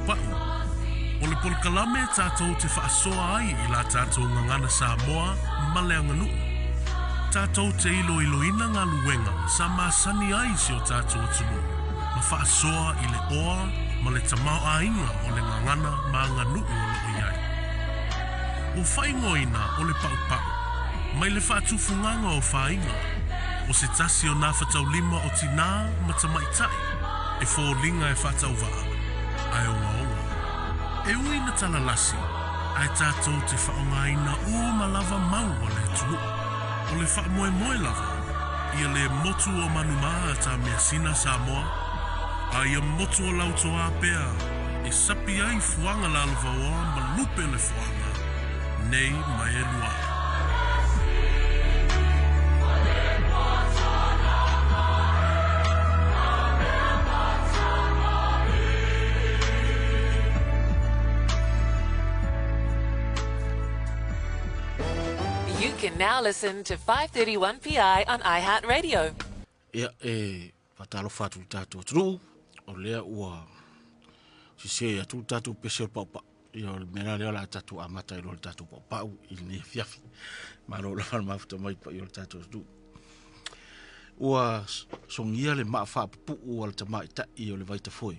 paupau. O le polkalame tātou te whaasoa ai I la tātou ngangana Samoa ma le anganuu. Tātou te iloina ngā luenga sa māsani ai si o tātou atunu. Ma whaasoa I le oa ma le tamau ainga o le ngangana ma anganuu o loo iai. O whaingoina o le paupau. Mai le whaatufunganga o whainga. O se tasi o nā whatau lima o tina ma tamaitai. E fōlinga e whatau waa. Ai o ngaonga. E ui na tala lasi. Ai tātou te whaongaina o malava mau o le tunu. O le wha moe moe lava. Ia le motu o manumaa ta mea sina Samoa. Ai a motu o lautoa pea. E sapi ai fuanga la alva oa ma lupe le fuanga. Nei mai e lua. You can now listen to 531 PI on iHeartRadio. Ia patalo fatu tatu tru o lea ua si tu tatu pese papa ia mena lea la tatu amata I lo tatu papa I ne fiafi malo la fa mafuta mai pa I tatu tru ua songia le mafa pu o le tama ita I le vaita foi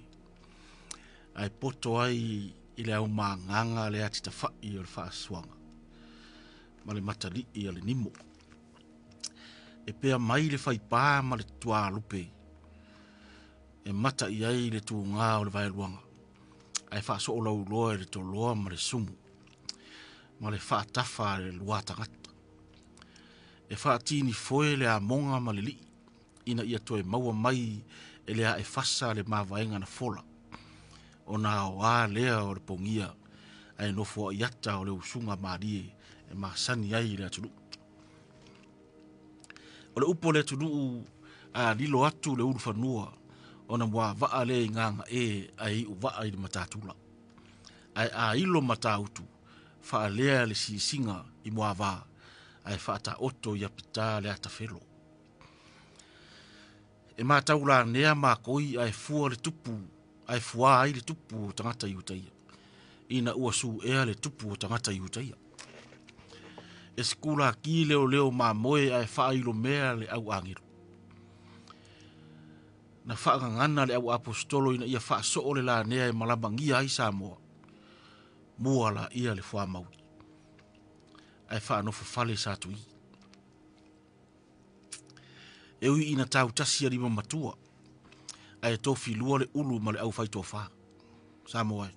ai poto ai I le au manganga le ati tafa I le fa swanga ma le matali I le nimo e pea mai le fai pā ma le tua lupe e mata I ai le tu ngā o le vai luanga ai wha so o lau loa le to loa ma le sumu ma le wha tafa le lua tangata e wha tini foe le a monga ma le li ina ia toe maua mai e le a e fasa le mawaenga na fola o nā o a lea o le pongia ai nofo I ata o le usunga marie e masani ai le atulu. O le upo le atulu a lilo atu le uru whanua o na mua waa le nganga ai u waa I le matatula. Ai a ilo matautu wha lea le si singa I mua waa ai wha ta oto I apita le atafelo. E mataula nea ma koi ai fua le tupu ai fua ai le tupu o tangata I utaia. Ina uasu ea le tupu o tangata I utaia. E skula ki leo ma moe ai wha ilo mea le au angiru. Na wha ngana le au apostolo ina ia wha so le la nea e malabangia ai Samoa. Mua la ia le wha mau. Ai wha anofo fale sa tui. E ui ina tau tasia rima matua. Ai tofi lua le ulu ma le au whaito wha. Samoa.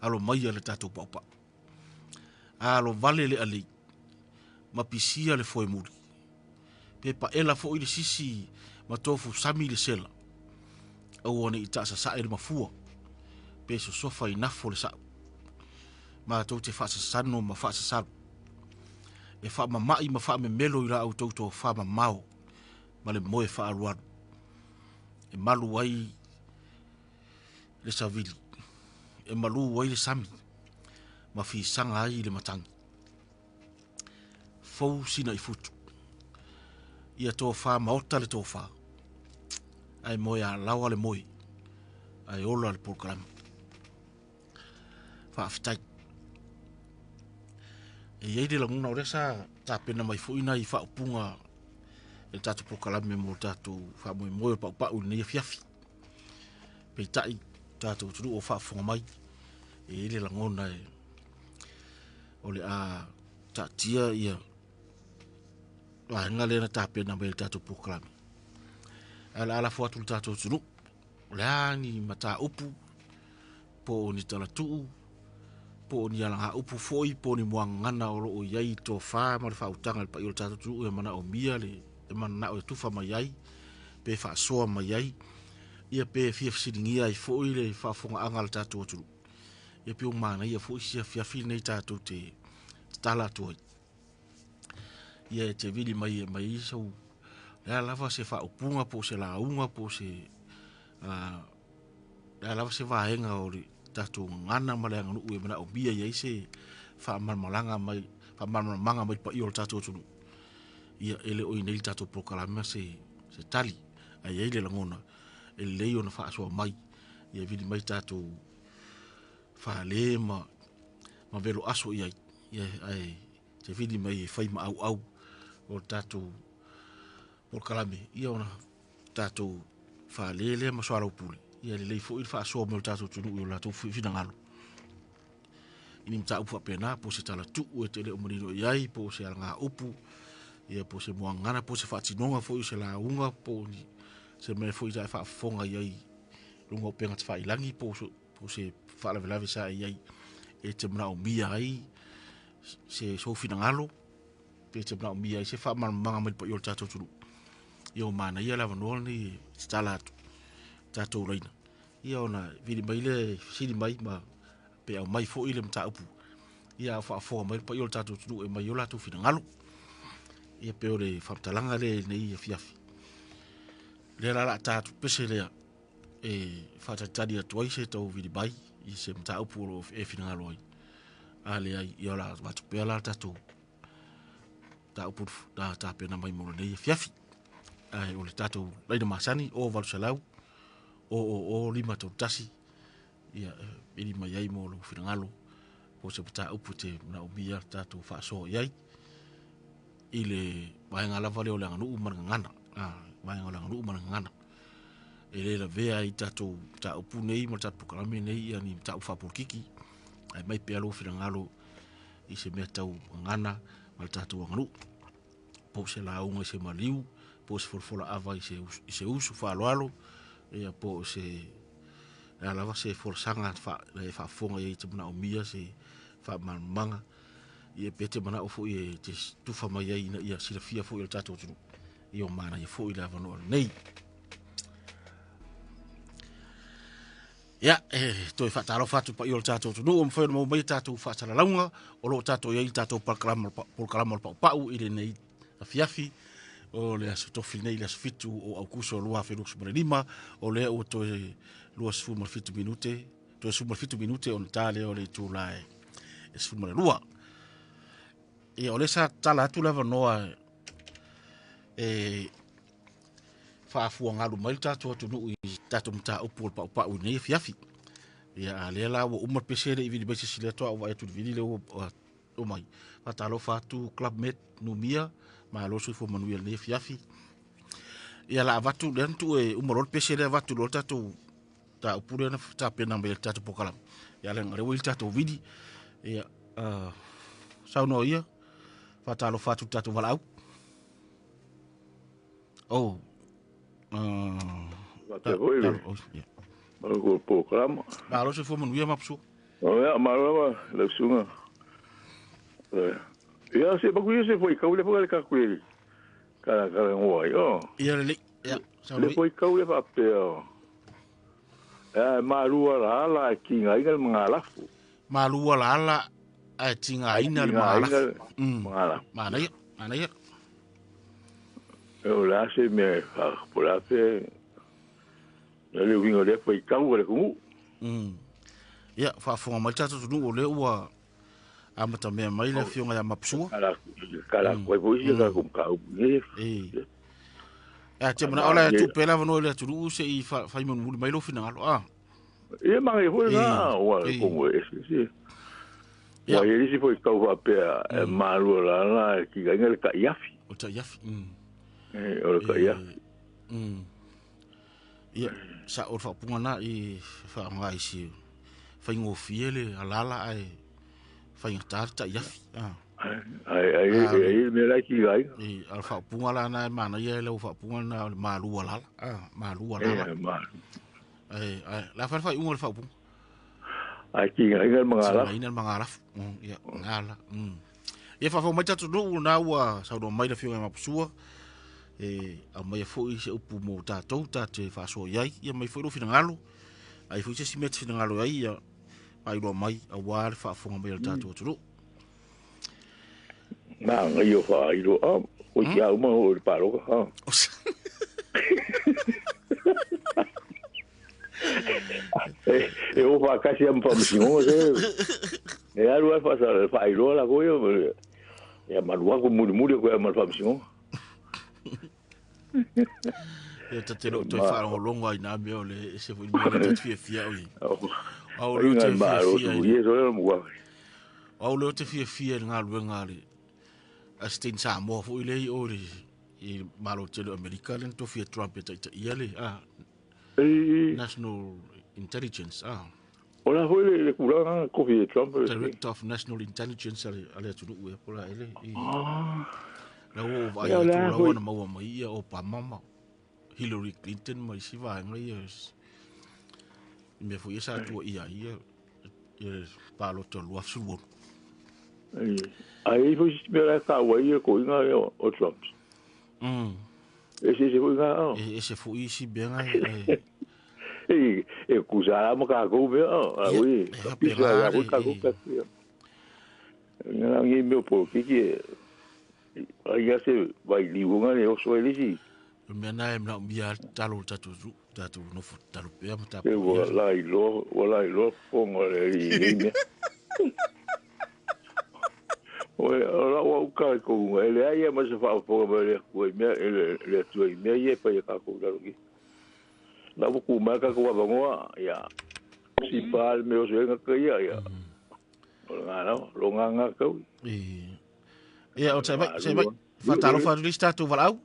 Alo maia le tatou paupa. Alo vale le alei. Ma pisia le foi muri. Pe pa ela fo I le sisi ma tofu sami le sela. Au ane ita sa sa le mafua. Pe so sofa I nafo le sa. Ma tau te fasa sano ma fasa sano. E fa ma mai ma fa me melo I la au tau to fa ma mao. Ma le moe fa aruanu. E malu wai le savili. E malu wai le sami. Ma fi sanga ai le matangi. Fou sina I futu. Ia tō wha maota le tō wha. Ai moe a lawa le moe. Ai ola le polkalami. Wha afitai. E iei de la nguna ore sa tāpena mai fuina I wha upunga e tātu polkalami mo tātu wha moe moe pa upau ni fiafi. Pei tai tātu turu o wha funga mai. E iei de la nguna e ole a tātia ia la ngale na tape na mai tatu poklami ala foatu tatu tulu la ni mata upu po ni tala tu po ni ala upu foi po ni mwangana o yai to fa ma fa utanga pa yo tatu tu e mana o mia le e mana o tu fa mai yai pe fa so mai yai ia pe fia sidingia I foi le fa fonga angal tatu tulu ia pe o mana ia foi sia fia fi nei tatu te tala tu ia te vili mai so la lava se fa upunga po se la unga po se la lava se va enga o tatu ngana male nganu e mana o bia ia se fa malanga mai fa malanga mai pa yo tatu tulu ia ele o nei tatu proclama se tali ai ele la ngona ele yo na fa so mai ia vili mai tatu whaale ma velo aso ia ai te vidi mai whai ma au o tātou o kalame ia ona tātou whaale ma soara upule ia le lei fo i whaasoa me o tātou tunu i o lātou whina ngalo ini mta upu apena po se tala tu o te le o marino iai po se alanga upu ia po se moangana po se whaatinonga fo i se la unga po se me fo i tai whaafonga iai lunga o penga te whailangi po se whaalavelave sa iai e te mna o mia ai se sofi na ngalo pe te mna o mia ai se whaamanga mai pa i o tātou tunu ia o mana ia lava noa ni stala atu tātou reina ia ona vidi mai le sini mai ma pe au mai fo ile mta upu ia fa fo mai pa yo tatu tu e mai yo la tu fina ngalo ia pe ore fa talanga le nei fiafi le la tatu pese le e fa tadi atu ai se to vidi bai i se mta upu e fina ngalo ai ale ai yo la va tu pe la tatu ta upu da ta pe na mai mo nei fiafi ai o le tatu le masani o val salau o lima to tasi ia ili mai ai mo lo finangalo po se pata upu te na ubia tatu fa so iai ile mai ngala vale o le nganu ngana mai ngala nganu ngana ele la vea i tatu ta upu nei mo tatu kalame nei ia ni ta ufa kiki ai mai pe alo finangalo i se me tau ngana mal tatu nganu po se la unga se maliu po se forfola ava i se usu fa alo ia po se la lava se forsanga fa fonga i te mana o mia se fa manga i pete mana o fo i te tufa mai ai na ia sila fia fo i tato tu i o mana i fo i lava no nei ia to fa taro fa tu pa i o tato tu no mo mo mai tato fa sala launga o lo tato i tato par kalama pa i le nei a fiafi o le aso tofi nei le aso fitu o aukuso lua Felix Morelima o le o to lua sfuma fitu minute to sfuma fitu minute on tale o le tu la e sfuma lua e o le sa tala tu lava noa fa fuanga lu mai tatu tu no i tatu mta upu pa u nei fiafi ia le la o uma pesere i vidi bese sile to o tu vidi le o mai fa talo fa tu club met no mia ma lo su fo manuel ne fiafi ia la vatu den tu e umorol pesere vatu lo tatu ta upure na ta pena me tatu pokala ia le ngare wil tatu vidi ia sa no ia fa talo fatu tatu valau oh Te voi. Ma ko programa. ma lo su fo manuel mapsu Ja, maar le sunga. Ja, se pa kuia se foi kau le foi ka kuia. Ka ngoi, oh. ia le ia sa Le foi kau le pa pe. Ma rua la ki ngai ngal mangalafu. ma lua la ai tinga ina le mala mana ia O la se me por la fe. Le wingo le foi kau le ku. ia fa fonga mai tatu tu o le ua amata me mai le fionga ya mapsua Kala ko foi ka ku ka. ya te mana ola tu pela vano le tu se i fa mon muli mai lo fina alo E ma e foi na o como esse. Ya ele se foi kau va pe malu la ki ga ngal ka yafi. o ta yafi O ka yafi. ia sa o fa punga na i fa ngai si fa ingo fiele alala ai fa ingtar yafi Ai me la ki ga. i al fa punga la na mana ia le fa punga na malu alala malu alala ai la fa un fa punga Ai ki ga ngal mangala. ina mangaraf ia ngala ia fa mai tatu no na wa sa do mai le fionga mapsua a mai fo i se upu mo tatou te fa so iai ia mai fo ro fina ngalo ai fo se si met fina ngalo ai ia ai ro mai a war fa fonga mai tatou tu Na ngai o fa i ro o ki au mo o paro ha. O fa kasi am pa msingo se. E aru fa sa fa i ro la ko yo. Ya malua ko muri ko mal fa msingo. ia te no to fa longo ai na me ole se fo ni te fia fia o Au leo te fia Ye so le mo. Au leo te fia ngā luenga le. Astin sa mo fu ile o le I malo tele America le to fia Trump te ia le National Intelligence Ola foi le kura ko fia Trump. Director of National Intelligence ale tu u pola ele. La o vai Ya, tu la, la foi. ona mau mai Obama Hillary Clinton mai si va ngai me foi esa tu ia palo to lo absoluto. Ai foi spera ka wai ko inga o Trump. Ese se foi nga. Ese foi si ben Kusara mo ka ko be oui. Pisa ya ko ka ko ka. Nga ngi me po ki ai se vai liunga le o so elisi. Me na na bia talo tatu no talo pe mata. Wala ilo ko ngore ni. Oi, ora o ka ko ele ai mas fa po le ko me le tu me ye pa ya ka ko da ki. Na bu ma ka ko ba ngo ya. Si pal me o se nga ka ya. Nga no, lo nga ka. O sai fa talo fa lista tu valau.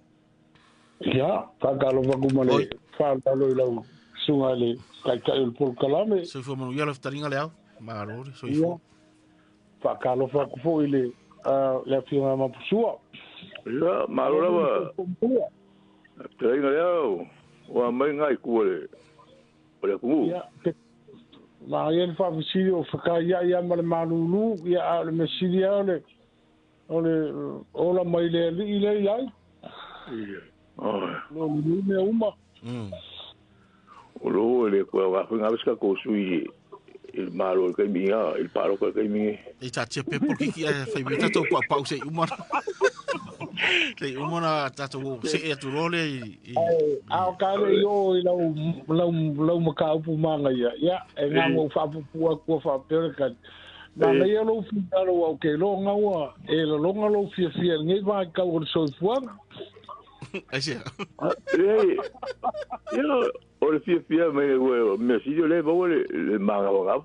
Ya, kakalo fa kumale, fa talo ilau sungale, kai el por kalame. So fo mo yalo taringa leo, marori, so ifo. Fa kalo fa kufo ile le fiona mapusua. Ya, marora ba. Taringa leo, wa mai ngai kuole. Ole ku. Ya, ma yen fa visio fa ka ya mal malulu ya le mesidia ole ola mai le ile ya. No me uma. Olo le ko wa fa ngaska ko sui il malo che mi il paro che mi e ta chepe porque que fai beta to pa pause uma le uma ta to se e tu role a ka le yo la ka pu manga ya e nga mo fa pu ko fa perka ma le yo lo fi talo o ke lo nga wa e lo nga lo fi ngi va ka o so fu Asia. Yo, o fia me si yo le voy le maga boga.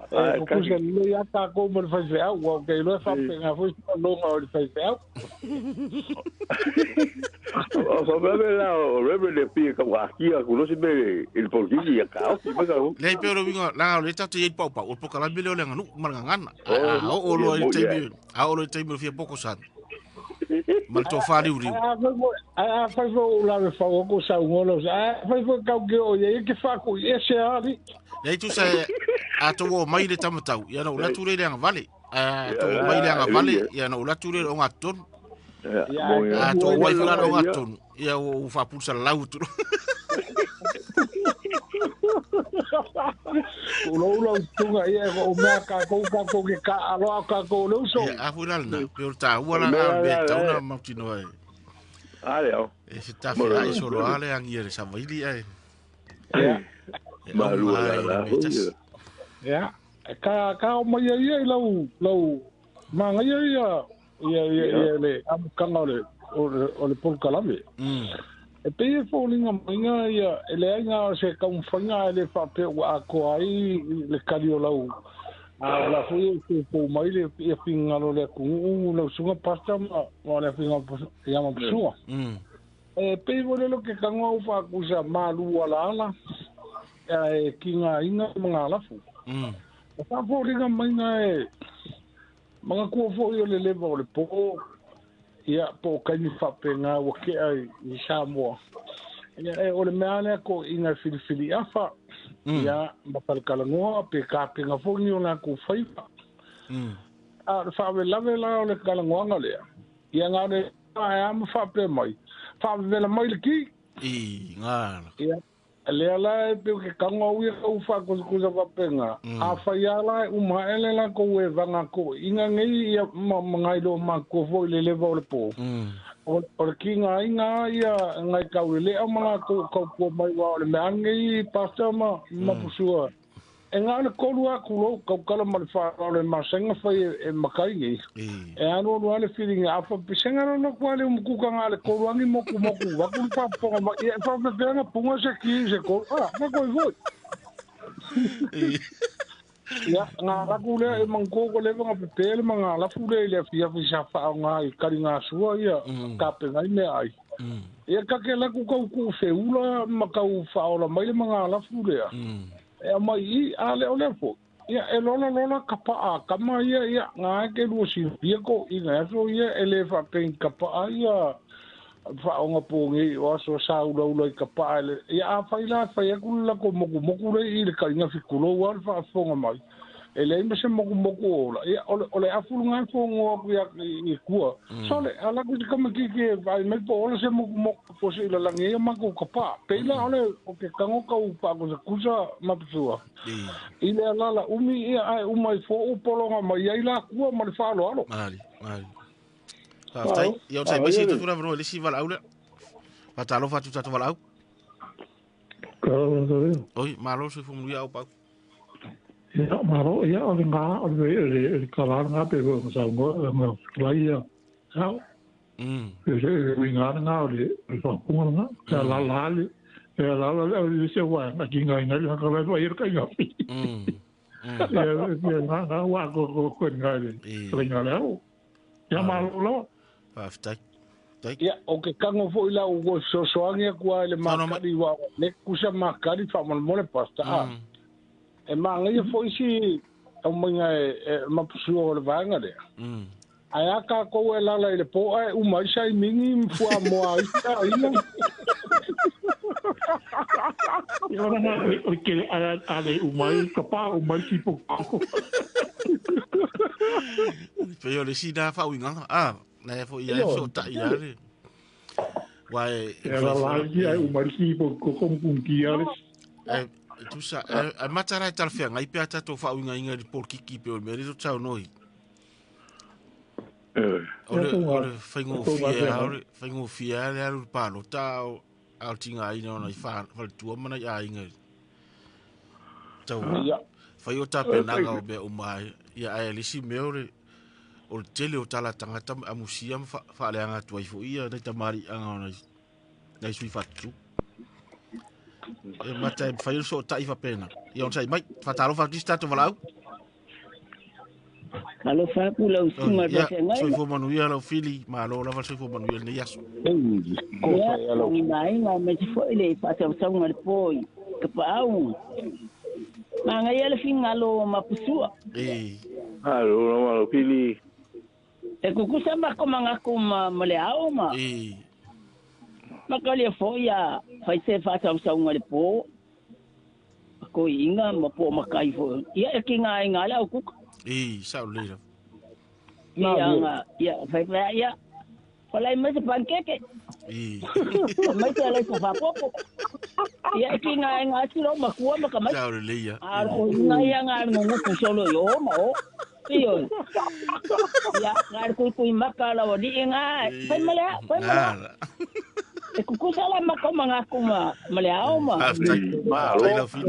Porque le ya está como el Facebook, o que lo fa penga foi lo nga o Facebook. O bebe la o bebe le pie ka aquí a kuno se be el porquillo ya ka. Le pero vinga la le ta te pa o poka la bile o le nganu marangana. O lo te me fia pouco san. Mal to fari uri. Fai fo la me fa ko sa ngolo. Fai fo ka ke o ye ke fa ko ye se ali. Nei tu sai a to mai le tamatau. Ya no la ture le vale. To mai le vale ya no la ture o ngaton. Ya to wai fula o ngaton. Ya o fa pulsa lautu. Ulo tunga ye o me ka ko ke ka alo ka ko lo so. A fural na, pero ta wala na beta una matino ai. Ale o. E se ta fa ai solo ale ang yere sa vaili ai. Ya. Malu la. Ya. Ka o mai ye lo manga ye le am kangale o le por kalame. E pe falling nga ya ele nga se ka un fanga le fa pe wa ko ai le kaliolo la foi ko mai le e pinga le ku no sunga pasta ma le pinga ya ma psua e pe vole lo ke kanga u fa ku sa malu ala e kinga inga mga la fu fa falling nga e mga ku fo yo le level le po ia po kani fapenga o ke ai ni Samoa ia o le meana ko ina filifili afa ia mapalkala ngoa pe ka penga fongi ona ku faipa a fa vela o le kala ngoa ngale ia ngale a am fa pe mai fa vela mai le ki ngala ia le ala pe ke kanga ui ko fa ko za vapenga a fa ia la uma ele la ko e vanga ko inga ngai ia ngai lo ma ko vo le le po o kinga inga ia ngai ka le ama ko mai wa le mangi pasta ma pusua enga le ko lua ko ko kala ma fa le masenga fa e makai e ano no ale feeling afa pisenga no ko ale ku ka ngale ko wangi mo ku wa ku pa po ma e fa pe na punga se ki se ko na ko vo Ya ngala kule e mangko ko le nga pepele manga la fule le fia fisa fa nga I karinga sua ia kape ngai me ai ia ka ke la ku ku feula makau fa ola mai manga la fule e mai ale ole fo ia e lola kapa kama ia nga ke lu si ia ko ina so ia ele fa pen kapa ia fa nga pongi o so sa ulo kapa ele ia fa ila fa ia ku la ko moku le I le karinga fikulo wa fa fonga mai ele me se moku ola ia ole afu nga fongo ku ia I kua so le ala ku kama ki vai me po ole se moku po se la ngia ma ko kapa pe la ole o ke kango ka u pa ko se kusa mapsua ile ala umi ia ai umai fo o polonga mai ia la kua ma le fa alo mali tai yo sai mai se tu ra vro le si vala ule patalo fa tu tatu vala au oi malo se fu mu ia o pa ya maro ya o nga o le kala nga pe go sa ngo ngo lai ya e nga o le so pu nga ka la le se wa na ki nga nga ka le ir ka nga ya wa go nga le nga le ya maro lo aftai ia o ke kango fo ila o so angia kua le makari wa le kusa makari fa mo le pasta e manga ia fo isi o mga mapusu o le vanga le ai aka ko ela la le po ai uma sai mingi fu mo ai ina yo na o ke ale umai kapa umai tipo pero le si da fa winga na fo ia so ta ia le wai era la ia umai tipo ko con kia tu sa a matara tal fia ngai pe ata to fa winga inga di por kiki pe o meri to chao noi ole faingo fia le alu palo tao al tinga ina ona fa tu mana ya inga tau fai o ta penanga o be o mai ia ai lisi meore o tele o tala tangata a museum fa le anga tu ai fo ia na tamari anga ona na sui fatu e mata fai so ta ifa pena ia on sai mai fatalo fa dista to valau alo fa pula usima ya de ngai so fo manu ia lo fili ma lo la so fo manu ia ne yaso ko ngai me fo ile fa ta sa ngal poi ke pau ma ngai ele fingalo mapusua alo lo fili e kukusa ma ko manga ko ma le ao ma makali fo ya fai se fa sa ngal po ko inga ma po makai fo ia e kinga ngala o kuka sao le ya fai ya falai mas pancake mai se le fa popo ya kinga silo makua makamai sao le ya ko nga ya nga ngo ko solo yo ma o iyo ya ngar ko makala o di nga fai mala e kukusala makoma ngakuma maleao ma lo fi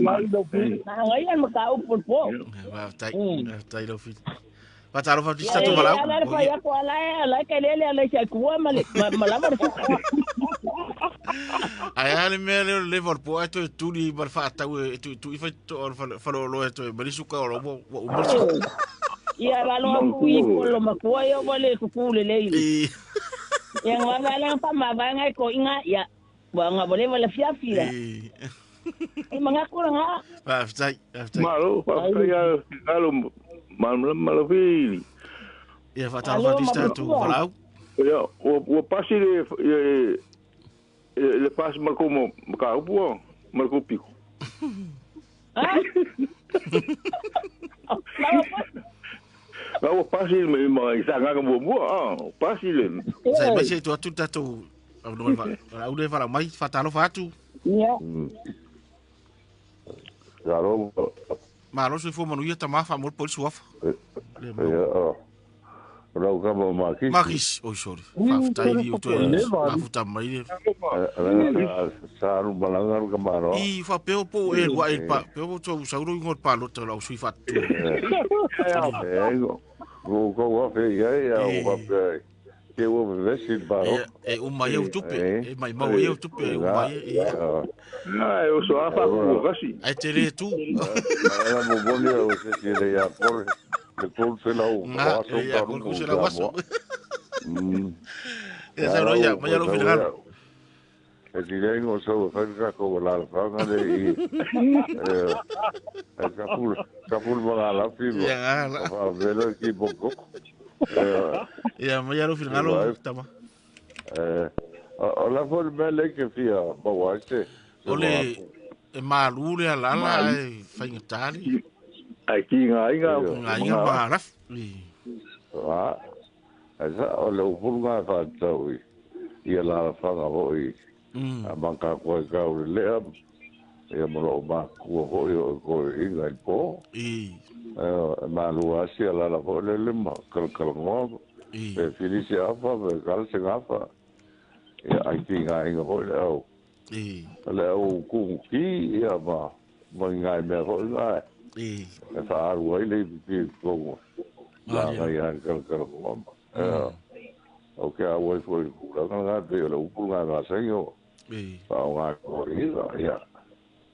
nga yan makao po tai lo fi patalo fa dista to valau ala fa ya ko ala kelele ala sa kuwa malama ai ale me le Liverpool to tu di bar fa ta tu ifa to fa lo to bari suka o bo ya la lo ku I polo makua yo vale ku le yang wala pa mabanga ko inga ya nga boleh wala fiafira mga ko nga aftai malo pa ya malo fili ya fatalo fa dista to valau ya o pasi le pas como ka upo marco pico Kau pasti memang sangat membuat. Pasti le. Saya masih tu tu. Udah falar mai fatalo fatu. Ya. Claro. Malo se foi manuia tamar famor por suaf. Rau kama makis. Makis, oh sorry. Fatai o tu. Mafuta mai. Saru balangar kamaro. Fa peo po e wa e pa. Peo to sauro ngor palo te lau sui fatu. Go wa fe ya o wa fe. ke o vesi ba e o mai o tupe e mai mau e o tupe o mai ai o so afa ku kasi ai te re tu ala mo boni o se le ya por le por se la o so ya ko se la waso e sa no ya mai lo final e ti lengo so fa ko la fa ngale i kapul mga la fibo fa velo ki boko ya mai lo final lo tama la for belle che fia ba waste ole e malu le ala e fa ngitali ai ki nga ma raf asa ole upurga fa tawi ia la fa ga hoi banka ko ka le ia mo ba ko inga po ma lu asia la ko le ma kal ngo e felicia fa gal se gafa ia ai tinga inga ho le au le au ku ki ia ba mo ngai me ho ngai e fa ru ai le bi ko la ia kal ngo ok a wo foi la nga de le upu nga ga senyo pa nga ko ia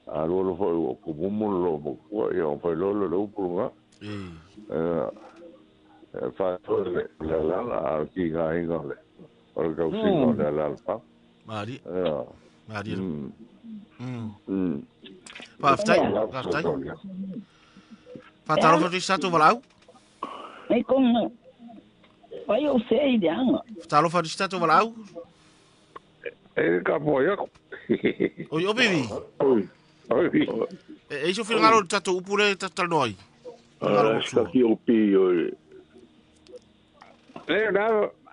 a lo foi ko mo lo mo ko ia foi lo upu nga fa to la ki ga inga le o ga singo de la alfa mari pa stai pa taro fa stato valau ai con vai o sei de anga taro fa stato valau e ka poia o bevi e iso fil ngalo tato upure tatal noi sta ki o pi o na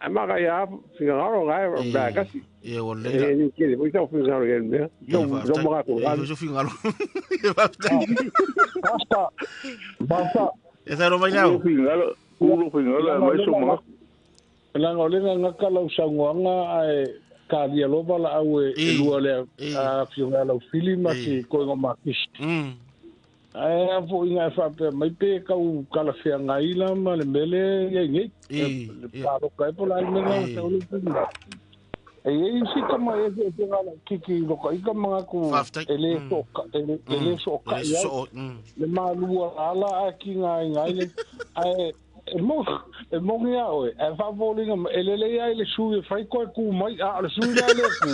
amaga ya fingaro ga kasi e o le e que depois eu fiz algo né não maga ko e eu fingaro basta e da roma ya fingaro mai so ma la ngolenga ngakala usangwanga ai ka dia loba la au e lua le a fiona la filima ki ko ngoma kis ai a fo inga fa pe mai pe ka u kala fia ngaila ma le mele ye ngi pa ro kai po la me na se ulu pinga e si kama e te ngala kiki ro kai kama ku ele so ka ya le ma lua ala aki ngai ai e mo ya o e fa volinga ele ya ele su e fai ko ku mai a le su ya le ku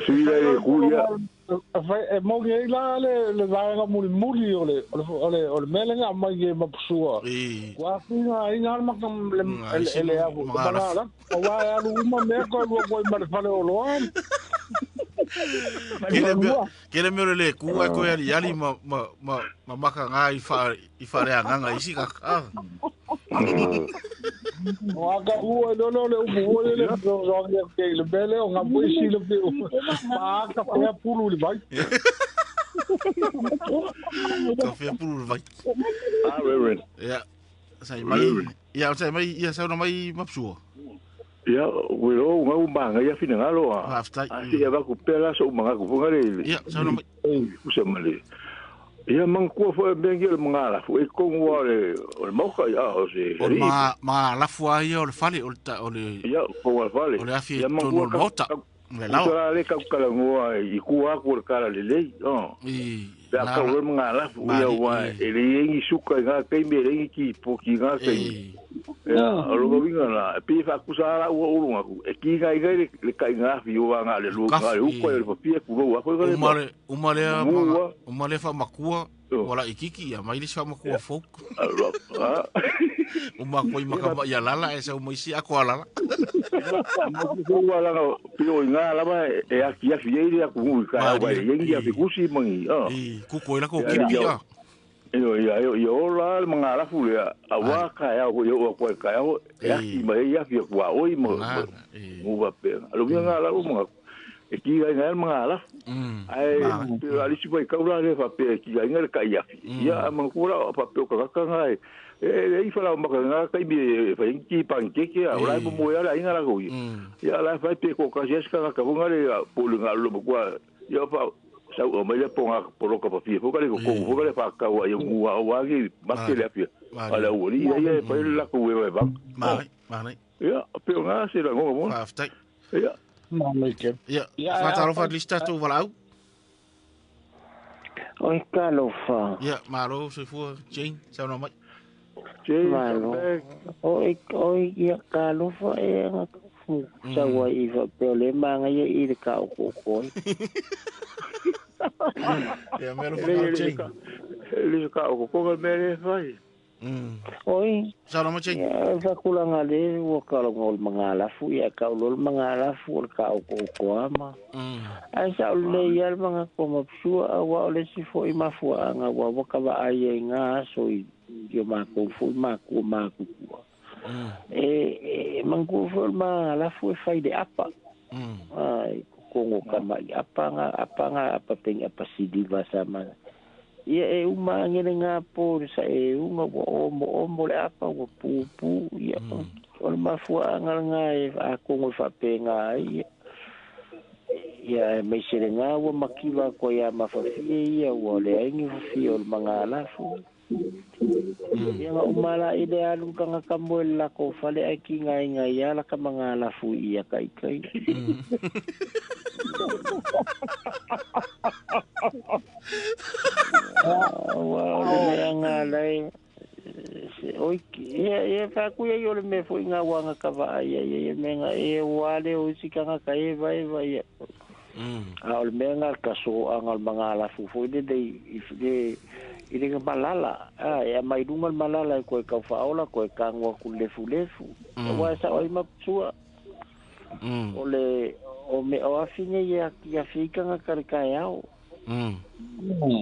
suida e kuia e mo ye la le va muri ole melenga mai ye mapsua kwa finga inga ma kam ele ya bu bala wa ya lu ma me ko ma fale o lo Kere mero le kua ko yali ma maka nga i fa re nga isi ka Waka ua no le upu le zonga ke le bele o nga puisi le pe ma ka fa pulu le vai ka fa pulu le vai reverend sai mai sai no mai mapsua ya wero nga umanga ya fina ngalo asi ya ba ku pela so umanga ku ngale ya sai no mai usamale ya mangku fo bengel mangala fo e con wale o moka ya o se ma la fua ya o fale o le ya ko fale o le afi to no mota le la le ka kala ngoa i ku a ku kala le ya ka o mangala fo ya wa e le ngi suka nga kai me le ki po ki nga kai ya o lo vinga la pe fa ku sala o lunga ku e ki ga le kai nga fi o nga le lu nga u ko le papie ku ro wa ko le umale fa makua wala ikiki ya mai le fa makua fok uma ko maka ya lala esa uma isi ako lala ko wala pio nga la ba e aki fi ile ku ka wa yengi afi kusi mangi ku ko ila ko kipi ya yo la mangala fu ya awa ka ya yo ko ka ya ki mai ya fi wa oi mo va pe lo nga la mo e ki ga mangala ai ali si vai ka ura le fa pe ki ga nga ka ya ya mangura fa pe ka ngai e fala ma ka kai bi fa ki pankeke ora mo ya la inga la go ya la fa pe ko ka jeska ka bunga le polu nga lo ko ya fa sa o mai le ponga polo ka papi fo ka le ko fo le fa ka wa yo wa gi maske le api ala uri ia pa la ku we ba mai ia pe nga se la ngo mo aftai ia mai ke ia fatalo fa lista tu valau oi kalo fa ia maro se fu Jane sa no mai malo oi ia kalo fa e sa wa i fa pele manga ia i de ka ko ko ia mero fa Jane ele ka ko ko mere fai oi sa no mai ia fa kula ngale wo ka ngol mangala fu ia ka lol mangala fu ka ko ko ama ai sa le ia manga ko ma fu wa le si fo i ma fu anga wa ka va ai nga so yo ma ko fu ma ko mangu fu ma la fu fai de apa ai ko ngo ka ma apa penga apa sidi va sama ia uma ngene nga po sa uma o le apa o pu ia o ma fu anga nga a ko ngo fa penga ia me sere nga o makiwa ko ia ma fa ia o le ngi fi o mangala fu ia umala ideal ka ka mo la ko fale aki nga ia la ka mangala fu ia kai nga lai oi ia fa ku ia yo le me fu nga wanga ka va ia menga wale o sikanga ka vai al menga ka so angal mangala fu de ile nga malala ya mai dungal malala ko ka faola ko ka ngo ku lefu wa sa oi mapsua ole o me o afinge ya fika nga karika yao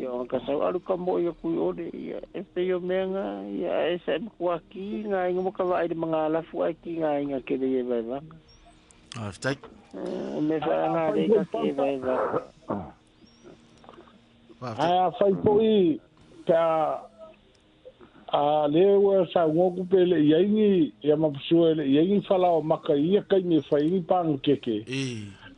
yo ka sa alu ka mo yo ku ode ya este yo menga ya esa ko aki nga ngo ka vai de mangala fu aki nga ke de vai va aftai me fa nga de ka ke vai va fai poi ka a lewa sa ngoku pele yengi ya mapsuele yengi fala o maka ia kai me fai ni pang keke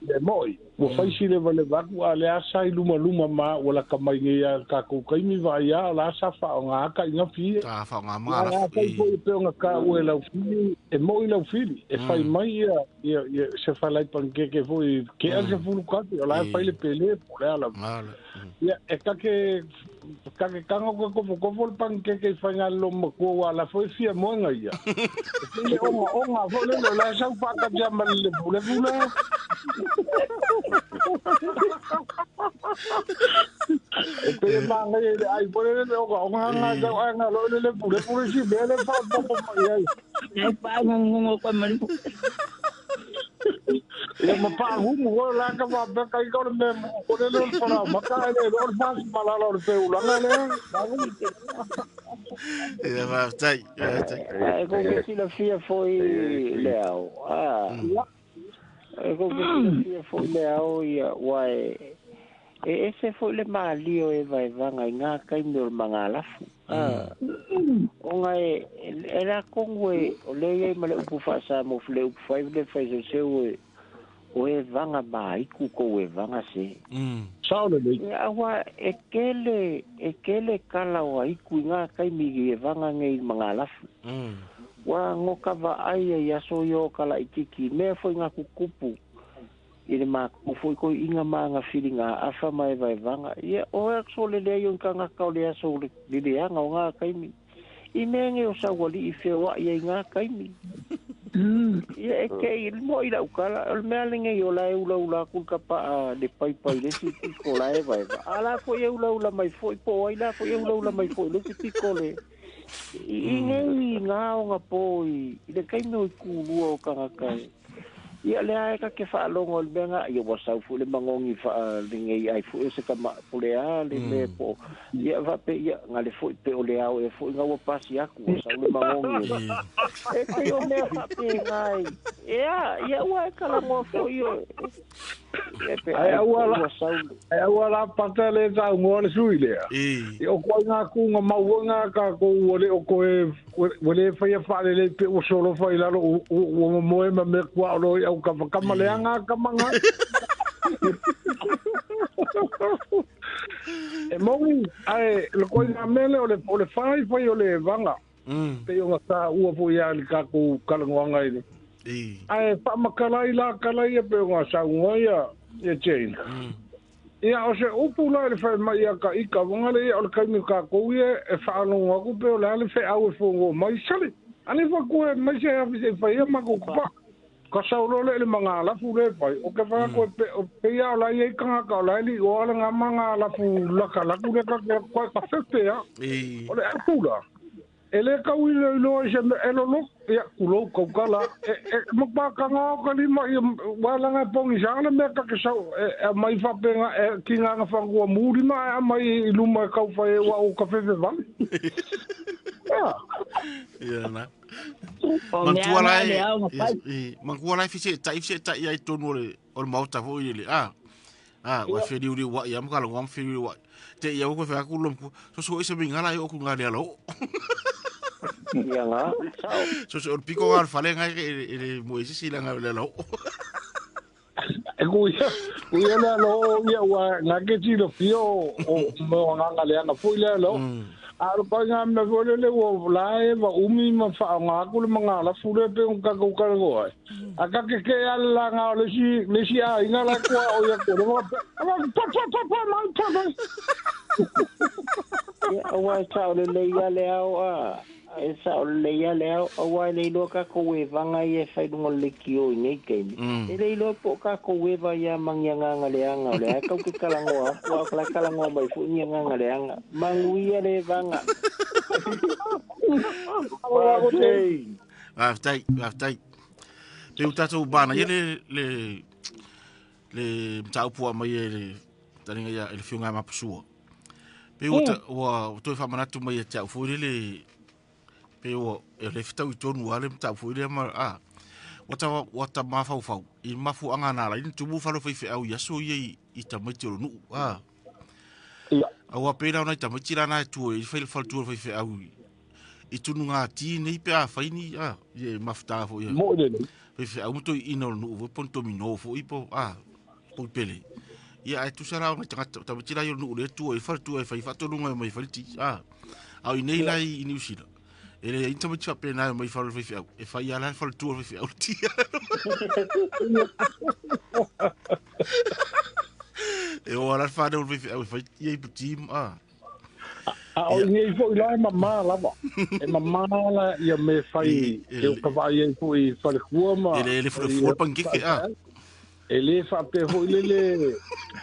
le moi mo fai si le vale vaku ale asa luma ma wala ka mai ya ka ko kai mi va ya la sa fa nga ka nga fi ka fa nga ma la fai poi pe nga ka wela fi e moi la fi e fai mai ya se fa lai pang keke foi ke a se fulu ka la fai le pele la ya e ka ke kango ko pan ke fanga lo mo wala foi fia mo nga ia le onga fo le la sa pa ka jamba le bule pe manga ai pole le onga nga lo le bule si bele fa ia e pa ngo ko mari ya ma pa humo la ka va be kai ko le ko le para ma ka le lo pas mala lo pe ulanga le ia va tai ko ke si la fia foi leo ko ke si la fia foi leo ia wai ese foi le malio e vai vanga nga kai me mangala onga era kongwe ole ye male upu fa sa mo fle upu fa le fa se o e vanga mai ku ko e vanga se saule le awa ekele kala wa iku nga kai mi e vanga ngai mangala wa ngoka va ai ya so yo kala ikiki me foi nga kupu ile ma ku foi ko inga manga filinga afa mai vai vanga ia o actually le yo nga ka le so le anga nga kai mi i menge o sa wali i fewa ia nga kai mi ia ke mo ila ukala el mealinge yo la ula ku ka pa de pai le si ko la e vai ala ko ye ula mai foi po ila ko ye ula mai foi le si ko le i nga nga po i de kai no ku lu o ka kai ia le ai ka ke fa longo le benga ia wa sa fu le mangongi fa linge ai fu se ka ma pole a le me po ia va pe ia nga le fu pe o le au e fu nga wa pasi aku sa le mangongi e ke yo me fa pe ngai ia wa ka la mo fu yo ai wala patale ta ngol suile e o ko nga ku nga mawanga ka ko wole o ko wole fa le pe o solo fa ila o mo me kwa lo au ka maleanga ka manga Mongi, ai, le koi ngā mele o le whai o le vanga. Te o ngā tā ua fo ia li kako kalangoanga ini. Ai, whamakalai la kalai e pe o ngā saunga ia Jane. Ia o se upu la le whai mai a ka ika wangale ia o le kaimi kako ia e whaanonga ku pe o le ale whai au e whongo mai sali. Ani whakue mai se hafi se whai ia mako kupa. Ka saulo le mga alafu le pai. O ke whaka koe pe ia o lai ei kanga ka o lai li o ala ngā mga alafu laka laku le ka koe ka whepe ia. O le akula. E le kau i loa i se me elolo. Ia kulou kaukala. Makpaka ngā o ka lima i walanga pongi sāle mea ka ke sau. E mai whapenga ki ngā ngā whangua mūri ma e mai i luma e kau whai e wa o ka whepe vale. Ia na. Mangkua lai fise tai ai tonu o mauta fo ile wa fedi uri wa ya mkala ngam fedi wa te ya ko fa ku lom so ise mingala yo ku ngale alo ya nga so piko al fale ngai ele mo ise sila ngale alo Uia na lo ia wa ngake tilo fio o mo ngale na fo ile alo Aro pa nga me vole le wo lae wa umi ma fa nga ku le mga la fule pe un ka ko ka go ai aka ke ala nga le si a ina la kwa o ya ko mo pa ma pa ya wa sa le ya le a esa le ya le a wa le lo ka ko we vanga ye fa du le kio ni ke ni le lo po ka ko we va ya mang ya nga le anga le ka ku ka la ngo wa ka la ngo mai fu ni nga le anga mang wi le vanga Aftai. Te utato bana ye le taupu mai le taringa ya le fiunga mapusua. Pe uta wa to fa manatu mai te fu le pe o le fitau i tonu ale taupu ile ma wata mafau I mafu anga na la ni tubu fa lo fe au ya so ye I tamati no Awa pera ona tamatira na tu I fa tu fe au I tunu ngā ti nei pe a whaini ye mafta fo ye fe au to ino no vo ponto mino fo I po po pele ia ai tu sara ona tamatira yo no le tu e fa tu e fa to no mai falti au I nei lai I niusila ele intamatira pe na mai fa fe au e fa ia la fa tu fe au ti e ora fa do fe au fa ye putim o ngai fo I mama lava e mama la ia me fai e ka vai e fo I fa le kua ma ele fo pangike ele fa pe fo le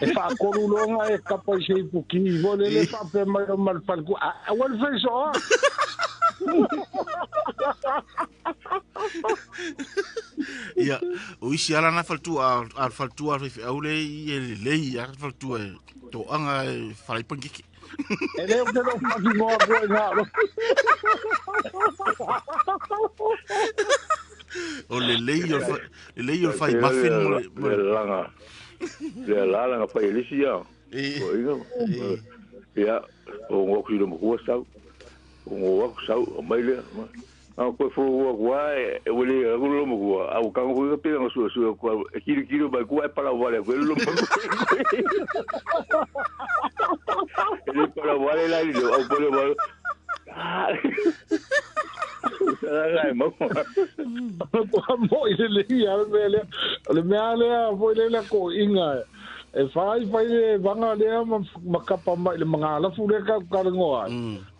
e fa koru longa e ka pa se puki vo le fa pe mai mal fa ku a wal fa so ia o isi ala na faltu al faltu al fe au le le ia faltu to anga fai pangike ele o que não faz igual agora o le leio fai muffin le langa fai elisia o ia o ngoku lo mo sau o ngoku sau o mai le a ko fo wa e wele lo mo au ka ko pe ngo su ko kiri ba ko para wale ko lo mo ele para wale la ni au pole wale ai mo mo ile ia le mea foi le ko inga e fai vanga le makapa mai le mga ala fule ka ngoa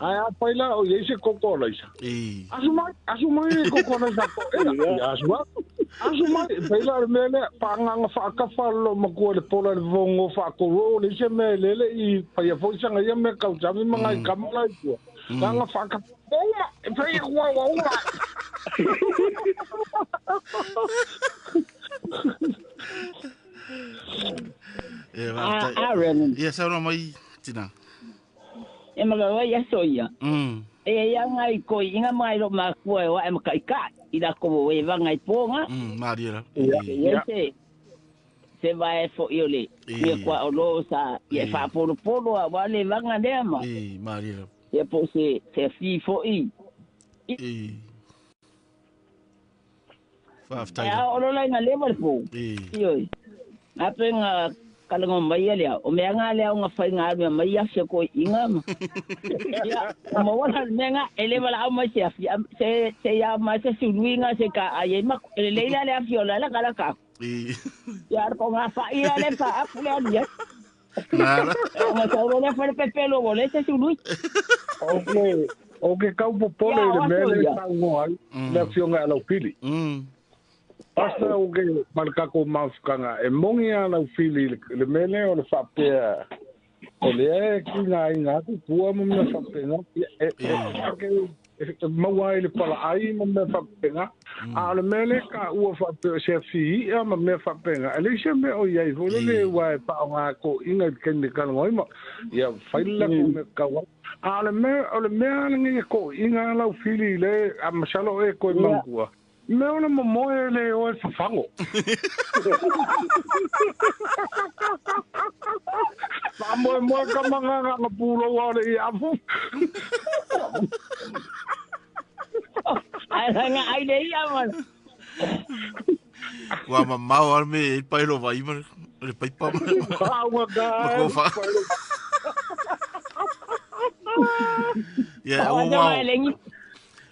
ai a pai la o ye se kokola isa asumai kokola sa ko asumai pai la mele panga fa ka fallo mako le pola le vongo fa ko le se mele I pai foi sanga ye me ka jami mga kamala ko nga fa ka uma e pai wa ia sa no mai tina e magawa ia soia e ia ngai ko inga mai ro ma ko e wa e makai ka I da ko e vanga I ponga maria ia se vai fo iole ia kwa o lo sa ia fa polo a wale vanga de ma maria ia po se fi fo I fa aftai ia o lo la na level po io apenga kalango mai lea o me nga lea nga fai nga me mai ya se ko inga ya mo wala me nga ele wala ma se se ya ma se suinga se ka ai ma le le fiola la kala ka ya ko nga fa ira le fa apule dia nada ma sa le fa pepelo vole se sului okay kau popole le mele sa ngoi le fionga la pili Asta o ke marka ko mafkanga e mongi ana fili le mele o le fapea o le ki nga ku pua mo me fapena e mawai le pala ai mo me fapena a le mele ka u fapea se fi e mo me fapena ele se me o ye vo le wa pa nga ko inga ken de kan ngoi mo ya faila ko me ka wa a le me ngi ko inga la fili le a masalo e ko mangua me ona momoe le o fafango Vamos mo ka mga nga pulo wa le afu ai nga ai le ia man wa mamau al me pai lo vai ma le pai pa wa ga ya o mau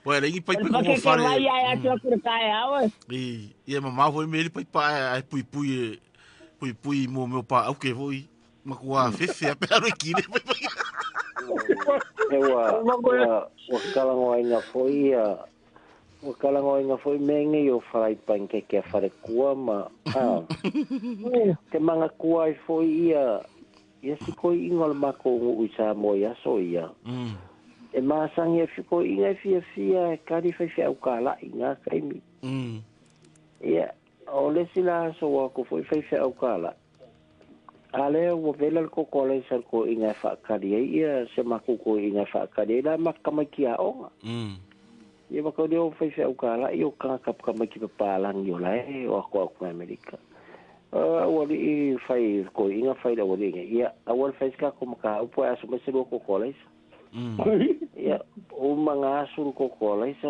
Well, ele pai pai como fare. Vai ai a tua curtai awa. E mamá foi me ele pai pai pui mo meu pa o que foi. Ma kwa fefe a pero aqui né. O kalangoinga foi mengi o fai panke que fare kua ma. Te manga kua foi ia si koi ingol mako uisa moia soia. E masangi e fiko inga fia kari fai au kala inga kaimi. Ia, o le sila so wako fai au kala. Ale o vela ko kola sar ko inga fa kari ia se maku ko inga fa kari la makamaki a onga. Ia mako dio fai au kala io kap kamaki papalang yo la o ko Amerika. Wali fai ko inga fai da wali ia awal fai ka ko maka upo aso meselo ko kola ya o mga asul ko kola isa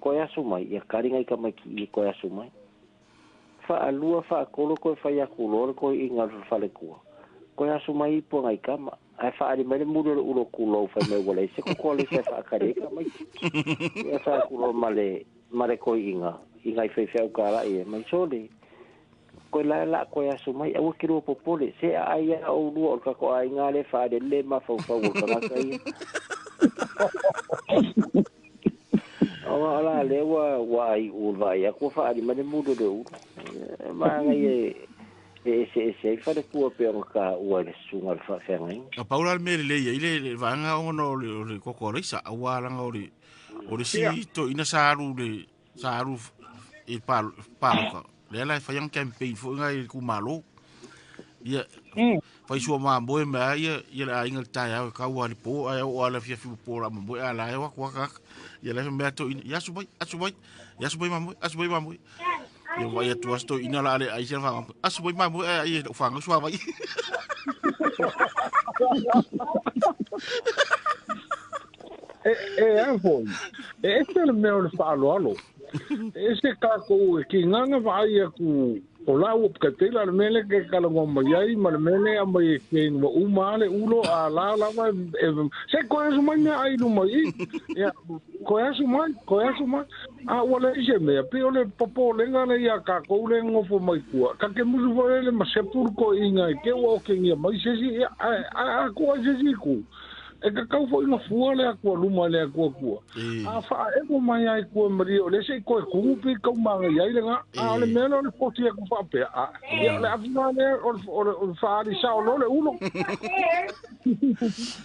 ko ya sumai ya karinga ka maki ko ya sumai fa alua fa kolo ko fa ya kulo ko inga fa le ko ya sumai po ngai kama ai fa ali mele mudo ulo kulo fa me wala se ko kola isa fa karinga mai ya fa kulo male ko inga fa fa kala e mai sole ko la ko ya sumai au kiro popole se ai au lu ka ko ai ngale fa de le ma fa ko ka kai ala le wa ai u vai ko fa di mane mudo do ma ngai se fa de ko pe ka u le sunga fa fa ngai a paula me le ile vanga ono le kokorisa awala ngori o si to ina saru e palo le la fa yang campaign fo ngai ku malo ia fa isu ma boe ma ia la inga ta ka wa po ai o ala fi po la mo ala wa ka ia la me to ya subai mambo ia wa ia tu asto ina la ai se fa asubai mambo ai fa nga swa vai Anfon, este le meu fa alo. Ese kako ki nganga vai ku o la o ka te la mele ke kala mo mai ma mele a mai ke mo umale ulo a la se ko es mai ai no mai ya ko es mai a wala ise me pe ole popo le ngana ya ka ko le ngofo mai ku ka ke mu le ma se pur ko inga ke o ke ngia mai se si a ko se si ku e ka kau fo ina fua le akua luma le akua kua. A wha e ko mai ai kua maria o le se koe kungupi kau manga iai le nga. A le mena o le poti e ku whapea. Ia le awina le o le whaari sao lo le ulo.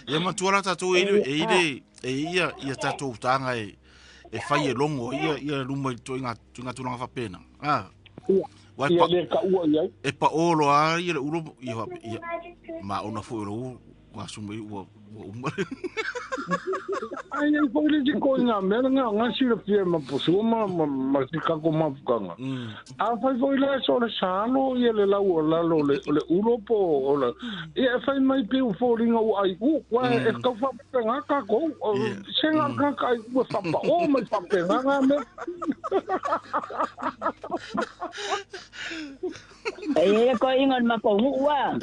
Ia matuara tatou ia tatou tanga e whai e longo ia luma i toinga tunanga whapena. Ia le ka ua iai. E pa olo a ia le ulo ia ma ona fo ilo wa sumu ai ko le di ko nga me nga si le pie ma pusu ma si ka ko ma kanga a fa ko le so le salo ye le la lo le ulo po o le e fa mai pe u fo ringa u ai ku wa e ka fa pe nga ka ko se nga ka ku fa pa o ma fa pe nga me e ko ingon ma ko wa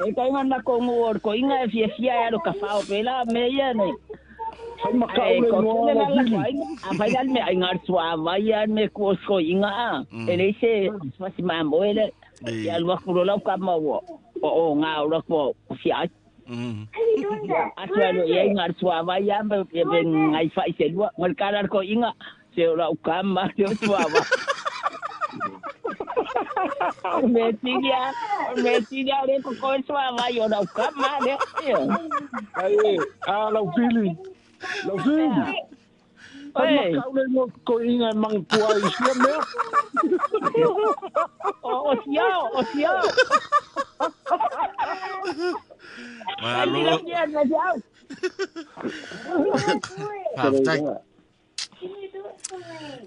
e ka ingon ma ko ngor ko inga e fia lo ka fa o pela me ye ne ma ka o le no a fa ya me ingar swa va ya me ko inga ele se fa si ma mo ele ya lo ku lo ka ma o nga lo ko fia a swa lo ye ingar swa va ya me ngai fa se lo ngal ka ko inga se lo ka ma yo swa va me tiria le ko swa va yo lo ka ma le ai a lo fili Oi, ko inga mang tua isia me. O sia. Malo.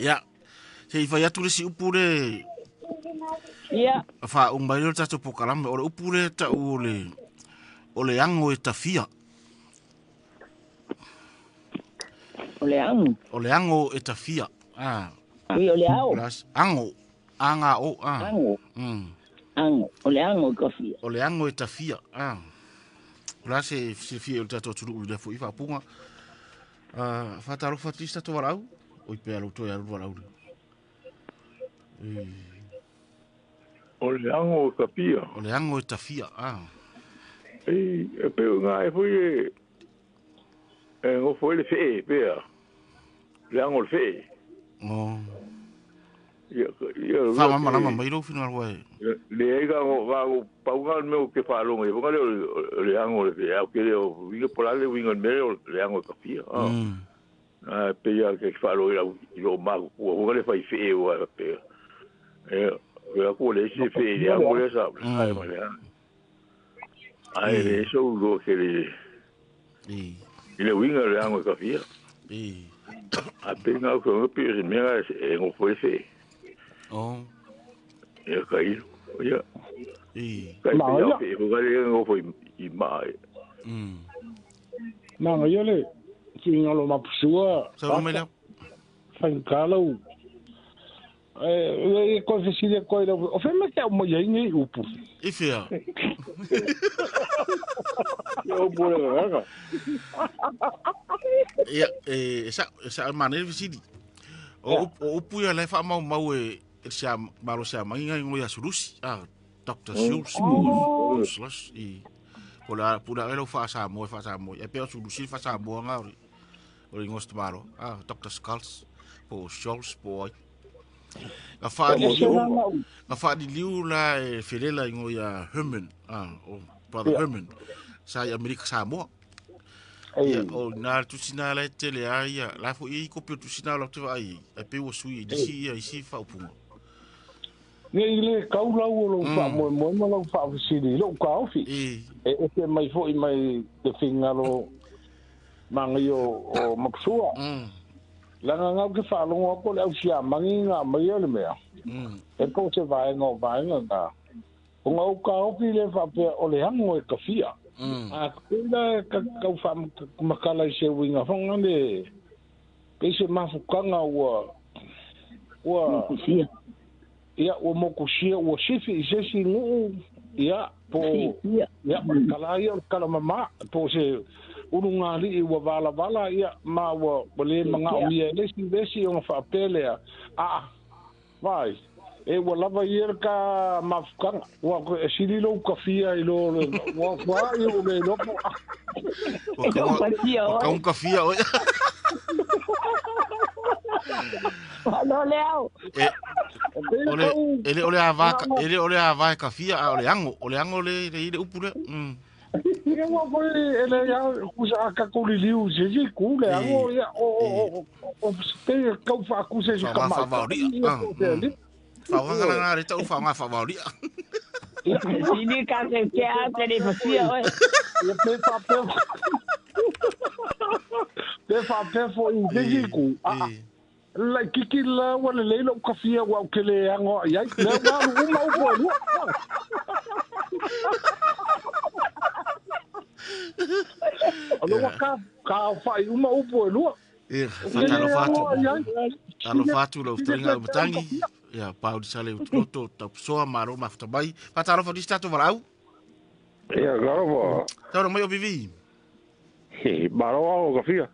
Ya. Sei fa ya tu si upure. Ya. Fa umbai lo tatu pokalam o upure ta ole ango e tafia. Ole ango e tafia. Ui ole ao. Ango. Anga o. Ango. Ole ango kafia. Ole ango e tafia. Ula se fie o tato turu ule fo ifa punga. Fataro fatista to warau. Oi pe alo to ya warau. Ole ango kafia. Ole ango e tafia. E pe nga e foi ngo foi le fe pe. Le ango le fe. Fa mama mai ro final wa. Le ga ngo pa nga me ke fa lo nge nga le ango le fe. Au ke le winga pola le winga me le ango kafia. Pe ya ke fa lo yo ma ko le fa fe wa pe. La coule si fait des amoules sable. Les choses que il est winga le ango kafia. A peine que on peut se mettre et on peut faire. Ya kai. Ya. Kai ya pe ko gale ngo foi I mai. Ma yo le tinga lo mapsua. Sa me la. Fan kalo. Ko se si de ko o fe me ka mo yengi upu. Ifia. Yo bole ga. Ya sa manere visidi. O upu ya le fa mau e sia maro sia mangi ngo ya sulusi. Dr. Schultz. Schultz e pula elo fa sa mo e pe sulusi fa sa mo nga o ngost maro. Dr. Schultz po Schultz po Nga fa di liu la e felela ngo ya Herman brother Herman sa Amerika Samoa o na tu sina la tele ya la fo I ko pe tu sina la tu ai e pe wo sui di si fa upu ne ile kaula lo fa mo lo fa si di lo ka ofi e te mai fo I mai de fingalo mangio o maksua langa ngau ke fa lo ko le sia mangi nga mai le mea e ko se vai nga o ngau ka ofi le fa pe o le hango e kafia a kula ka fa makala se winga fonga le pe se mafukanga wa ya o mokusia o sifi se si no ya po ya kala mama po se urunga li wa vala ya ma wa bole manga o ye lesi o fa pele vai e wa lava yer ka mafkanga wa sili lo kafia ilo wa yo le lo ka un kafia o no leo ole ava kafia ole ango le upure Ia wa ele ya kusa ka ko liu je ku le o ya o te ka fa ku se ka ma fa ngana re ta fa nga fa Sini ka ke te fasia oi. Ia pe fa fo i diku. La kiki la wala leilo kafia wa kele ango ya le wa uma upo lu. Alo ka fa uma upo lu. Talo fatu lo stringa utangi. Ya pau di sale utoto ta soa maro mafta bai. Fatalo fa di stato valau. Ya garo. Tao mai o vivi. Maro o kafia.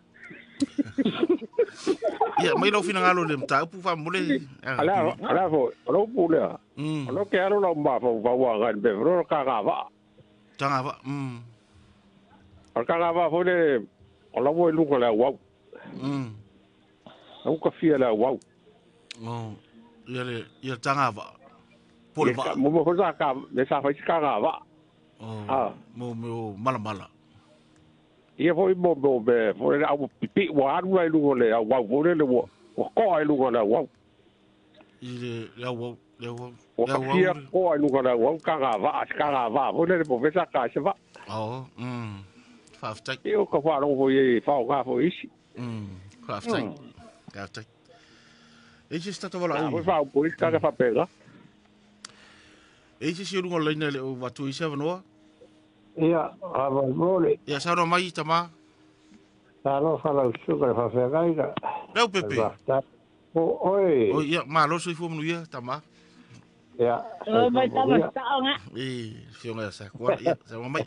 Ya mai lo fina ngalo le mta pu fa mole. Ala fo, lo pu le. Lo ke aro lo mba fo wa ga be ro ka ga va. Tanga va. Ka ga va fo le. Ala wo lu ko la wa. Au kafia la wa. Oh. Ia tanga va. Pole va. Mo mo sa ka, le sa fa ka ga va. Oh. Mo mala. Ia foi mo be, foi au pipi wa anu ai lu le au wa le wo. Ko ai lu ko la wa. Ile la wo. O kafia ko ai lu ko la wa ka ga va, foi le mo sa ka se va. Oh. Faftai. Io ko fa lo foi fa ga foi isi. Faftai. Faftai. E se sta tovala. Foi fa po isi ka fa pega. E se lungo leina le o watu isa vanoa. Ia, ava mole. Ia saro mai tama. Saro fala sugar fa fegaira. Leu pepe. Oi. O ia malo so ifu mnu ia tama. Ia. O vai tama saonga. Fionga sa kwa ia sa mai.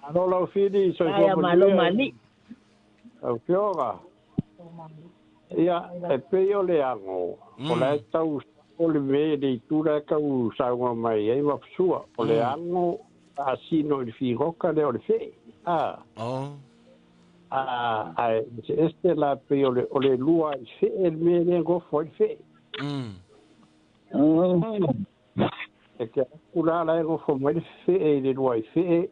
Ano lo fidi so ifu mnu. Malo mali. Au fionga. Ia, e peo le ango. O le tau o le me de tura ka u saunga mai e wa sua. O le ango asino il figoka le o le fe. Este la pe o le lua il fe el me le go fo il fe. E ke kula la go fo mo il fe e le lua il fe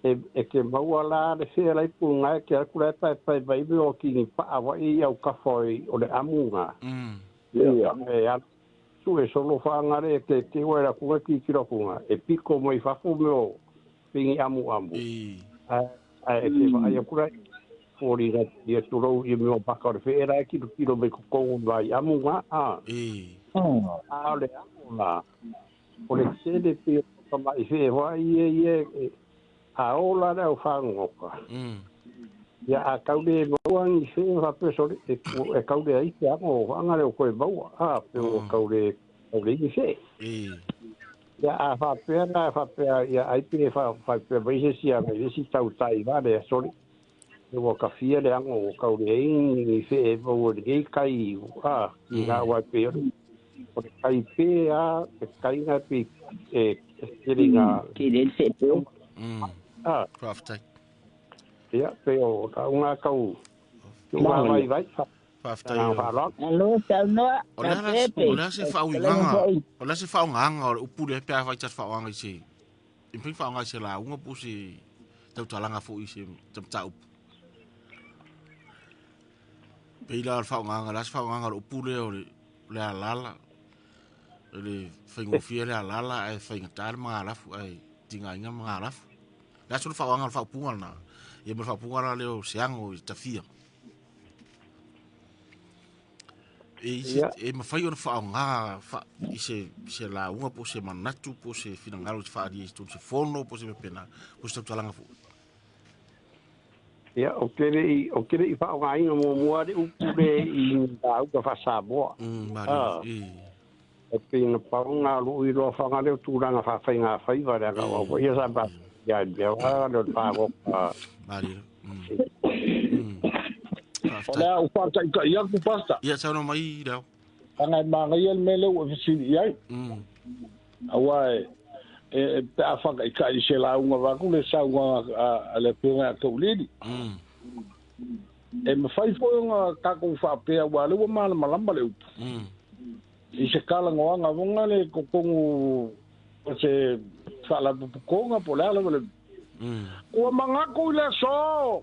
e ke mau ala le fe la ipunga ke kula pa vai be o ki pa wa i au ka foi o le amunga. Ia tu e solo fa ngare ke te wera ku ki kiro kunga e piko mo i fa fu mo pingi amu ai ke vai kura fori ga ye tu ro i mo pa ka fe era ki tu kilo me ko vai amu nga le la o le se de pe pa mai fe wa ye a ola da o fa ngoka ya a kaude mo an se va pe so e kaude ai te amo anga le ko ba pe o kaude i se ya a fa pe ya ai pe fa pe vai se sia mai se tau tai va de so o ka fia le ango kaude i se o de kai i ga wa pe o kai pe kai na pe ringa ki del se pe Craftai. Ia, peo, ka unga kau. Unga vai. Craftai. Alo, taunoa. Ola se whaunganga. Ola se whaunganga o upure pia vai tat whaunganga i se. Imping whaunganga i se la unga pu se tau talanga fo i se tam tau. Peila o whaunganga, la se whaunganga o upure o le alala. Le whaingofia le alala ai whaingatar mga alafu ai tinga inga mga alafu. La solo whaanga o whaupunga na. Ia me whaupunga na leo seango i tawhia. E ma whai o na whaanga i se la unga po se manatu, po se whinangaro te whaari e se fono, po se mepena, po se tautalanga fo. Ia, o kere i whaonga inga mo muare upure i au ka whasaboa. Mari, e pina paunga lu i lo whanga leo tūranga whawhainga whaiva rea ka wau. Ia sa ba ya ya lo pago Mari. Ola o pasta ka ia ku pasta. Ia sa no mai dau. Anga manga ia mele o fisi ia. Awai e pa fa ka i se la unga va ku le sa unga a le pena to lidi. E me fai fo nga ka ku fa pe wa le ma malamba le. I se kala ngoanga vonga le ko kongu se fala pukonga polala le. O manga ko le so.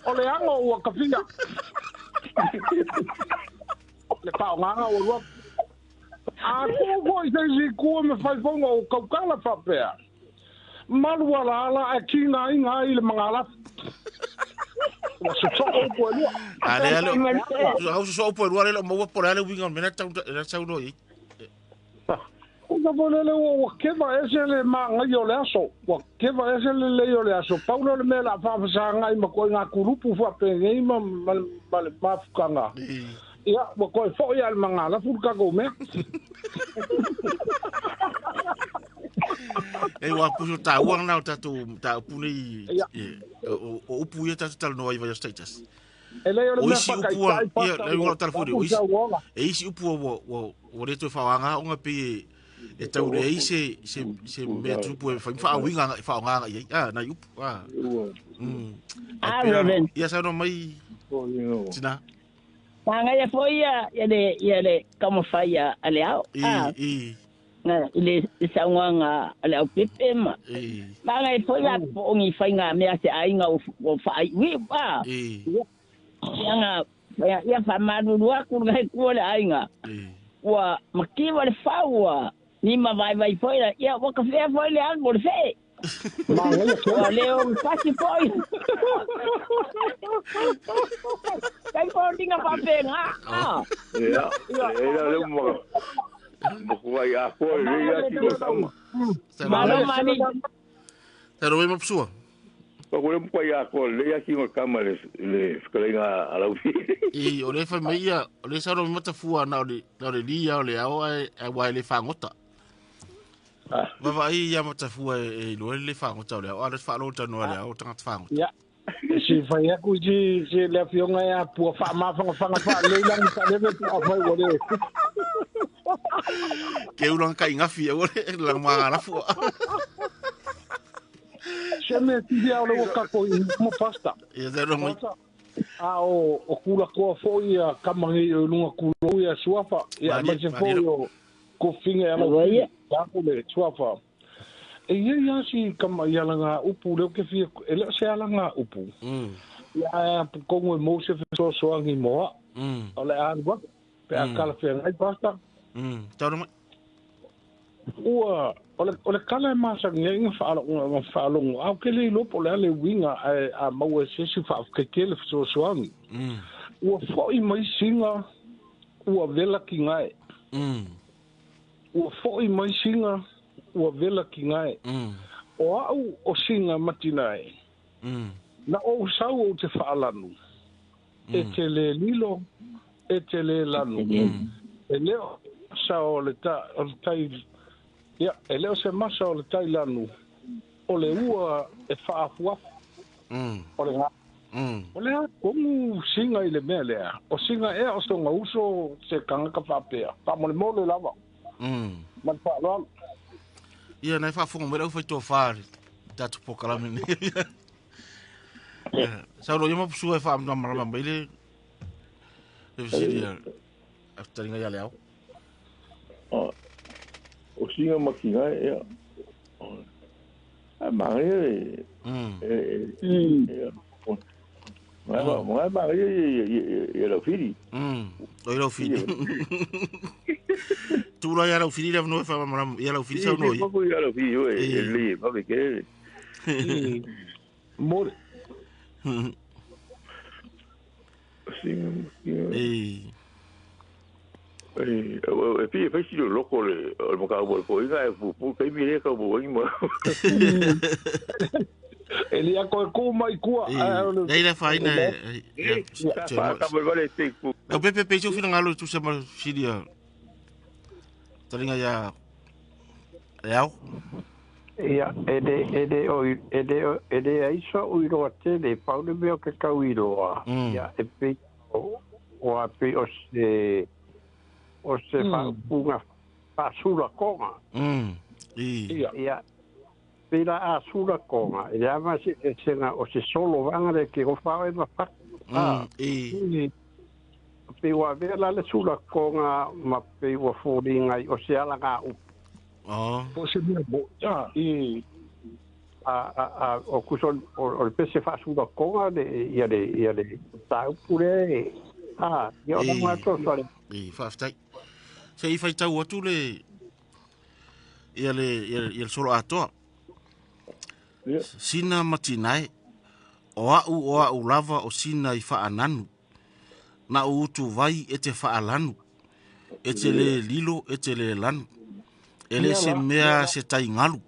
O le ango o kafia. Le pa nganga o lo. ko i te ko me fai fonga o kaukala whapea. Malu ala a kina inga i le mangala. So o lua. Ale, so o lua le mo por ale winga mena tau no i. Uka volele o keva esele manga yo le aso. Wa keva esele le yo le aso. Paulo le mela fa fa nga i mako nga kurupu fa pe ngai ma mafukanga. Ia, wa ko fo ia le mangala fuka go me. E wa puso ta wang na ta puni o upu ia ta tal no vai status. Ele yo le fa kai ia le ngol telefone o isi upu o le to fa wanga o ngapi e tau le isi se me tupu fa winga fa nga ia na upu ia sa no mai tina Manga ya foi ya le como faia aleao. Na ile sangwanga aleao pipema. Manga ya foi ya ongi fainga me ase ainga o fai wi ba. Yanga ya famadu dua ku ngai ku le ainga. Wa makiwa le faua ni ma vai foi ya wa ka fe foi le algo le fe. Manga ya leo pasi foi. Kai ko dinga pa penga. Era le mo ko ya ko le ya ti sama. Malo mani. Pero vemos pessoa. Ko mo ya ko le ya ki mo kama le skringa ala ufi. E o le fa meia, o le sa ro mata fua na le dia o le ao e wa le fangota. Ma vai ia mata fua e lo le fangota o le ao le fa lo tano le ao tanga fangota. Ya. Si fai aku ji le fionga ya pu fa ma fa le lang sa le fa fa o le. Ke ulang kai ngafi o le lang ma na fu. Cheme ti dia o le ka ko mo pasta. E zero mai. O kula ko fo ia kamangi o lunga kulo ia suafa. Ia ma se fo ko finga ala ia. Ya ko le suafa. E ia si kama ia langa upu leo ke fia ele se langa upu ia ko mo mo se so angi mo ole angwa pe akala fe ngai pasta tau ole kala ma sa ngai fa lo au ke le lo po le winga a mo se fa ke ke so angi o fo I mai singa o vela ki ngai o fo I mai singa ua vela ki ngai. O au o singa matinai. Na o sau o te whaalanu. E te le lilo, e te le lanu. E leo sa o le tai... Ia, e leo se masa o le tai lanu. O le ua e whaafuafu. O le ngā. O le ha kongu singa I le mea lea. O singa e o so ngā uso se kangaka whapea. Pa mo le mole lava. Man whaaloalu. Ia nei fa fonga mera foi to far tatu pokalame ne. Sa ro yema psu fa am mara mbele. E visia after nga ya leo. O singa makina ya. A mare. Mo ba ye lo fili. O lo fili. Tu lo ya lo fili le no fa mara ya lo fili sa no. Ko ya lo fili e le ba be ke. Mo e pi fa si lo loco le mo ka bo ko inga e fu kai mi le ka bo mo. Ele ia ko mai kua. Dai la faina. Ka bo vale te ku. O pepe pe jo fina ngalo tu se ma sidia. Taringa ya. Leao. Ia, ede aiso uiro ate le paule meo ke kauiroa. Ia, e pe o a pe o se whaunga whaasura konga. Ia, pe la a sura konga. Ia ma se senga o se solo vangare ke o whao e mawhaka. Pe wa vela le sura konga ma pe wa fōringai o se ala ngā upu. Po se mea bo, ja, o kuson o le pese whaasura konga ia le tau pure ia o ngā to sore. Whaftai. Se I fai tau atu le ia le solo atoa. Sina matinai o au lava o sina I whaananu. Na o utu vai e te whaalanu. E te le lilo e te le lanu. E le se mea se tai ngalu.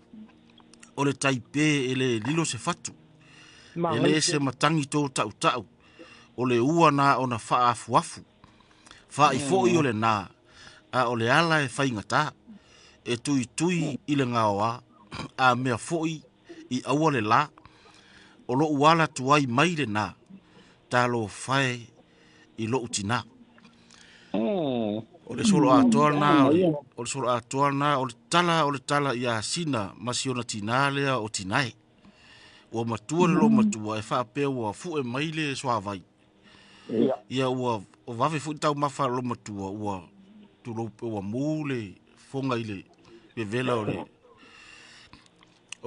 O le tai pē e le lilo se fatu. E le se matangi tō tau. O le ua na o na whaafuafu. Wha I fōi o le nā. A o le ala e whaingata. E tui I le ngaoa. A mea fōi I aua le la. O lo uala tuai mai le nā. Tā lo whae I lo utina. O le solo atoa na, o le solo atoa na, o le tala I a sina masiona tina lea o tinai. Ua matua le lo matua e whaapea ua fu e mai le soa vai. Ia ua o vawe fu tau mawha lo matua ua tulope ua mū le fonga I le vela o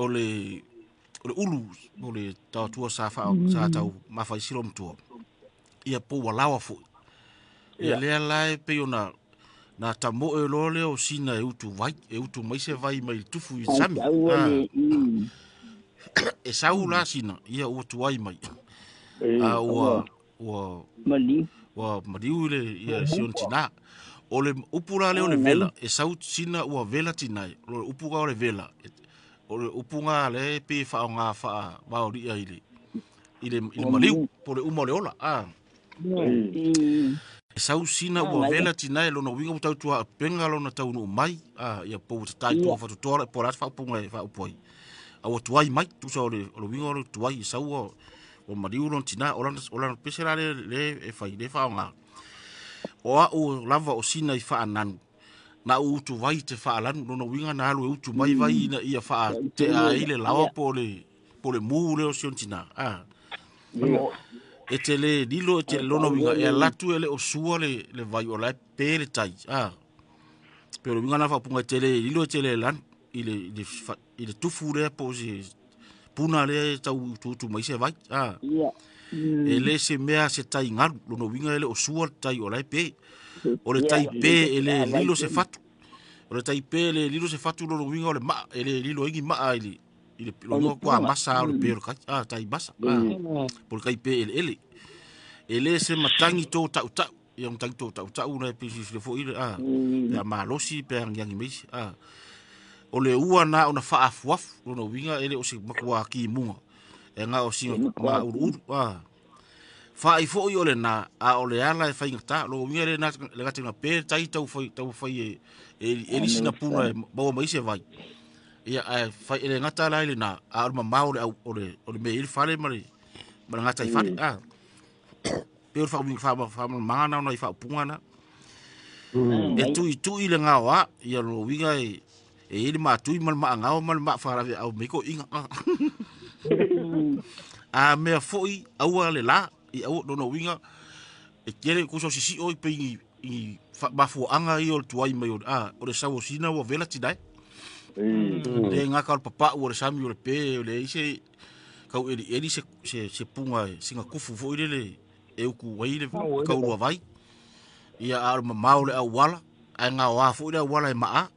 le ulu o le tau tua sa tau mawha I silo matua. Ia po walawa fu. Ia lea lae pe o na tamo e lole o sina e utu vai, e utu maise vai mai tufu I sami. E sau la sina, ia ua tuai mai. Ua maliu le ia sion tina. O le upura le o le vela, e sau sina ua vela tinai. O le upuga o le vela. O le upunga le pe whao ngā wha maoria I le maliu, po le uma o le ola. E sau sina ua vela tinai lona winga utau tua penga lona taunu mai. Ia pou tatai tua whatutora e porat whaupunga e whaupoi. A ua tuai mai, tusa o le winga o le tuai, sau o mariu lona tina, o lana pesera le e whai, le whao ngā. O au lava o sina I whaananu. Na utu vai te whaalanu, lona winga na alu e utu mai vai ina ia wha te a ile lawa po le mū leo sion tina. E te le lilo e te lona winga e latu ele o sua le vai o lai pere tai. Pero winga na whapunga te le lilo e te le lan I le tufu rea po se puna rea tau tutu mai se vai. E le se mea se tai ngaru, lona winga ele o sua tai o lai pe. O le tai pe ele lilo se fatu. O le tai pe ele lilo se fatu lona winga o le maa, ele lilo ingi maa ili. I le kua masa o le pero kai, tai masa. Por kai pe ele. Ele se matangi tō tau. Ia matangi tō tau na e pisi le fo ile. Ia malosi pe angiangi meisi. O le ua na o na whaafuafu. Lona winga ele o se makua ki munga. E ngā o singa ma uru. Whaai fo I o le na a o le ala e whaingata. Lona winga ele le gati ngā pēr tai tau whai e nisi na puna e maua maise vai. Ia whai ele ngata la ele na a orma mao o le me ili whare mare ngata I whare. Pero whaama mangana ona I whaupunga na. E tui le ngā wa ia lo winga e ili mātui ma ngāo ma wharawe au meiko inga. A mea foi aua le la I au lona winga e kere kuso sisi o I pe I mafuanga I o le tuai mai o le sawo sina o vela tinai. Le ngā kao papa o le sami o le pe o le ise kau eri se punga singa kufu fo le e uku wai le kau rua vai. Ia a mao le au wala a ngā wā fo le au wala e maa.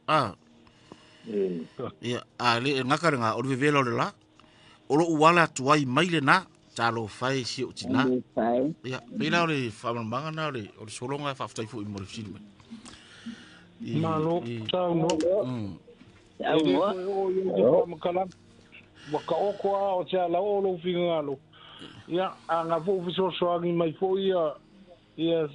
Ia a le ngaka renga o le vela o le la. O lo uala tuai mai le na talo fai si o tina. Ia pena o le whamamanga na o le solonga e whaftai fo I mo le fsini mai. Malo, tau no. Waka okoa o te ala o lo whiga ngalo. Ia, a ngā fōwhi sosoangi mai fo ia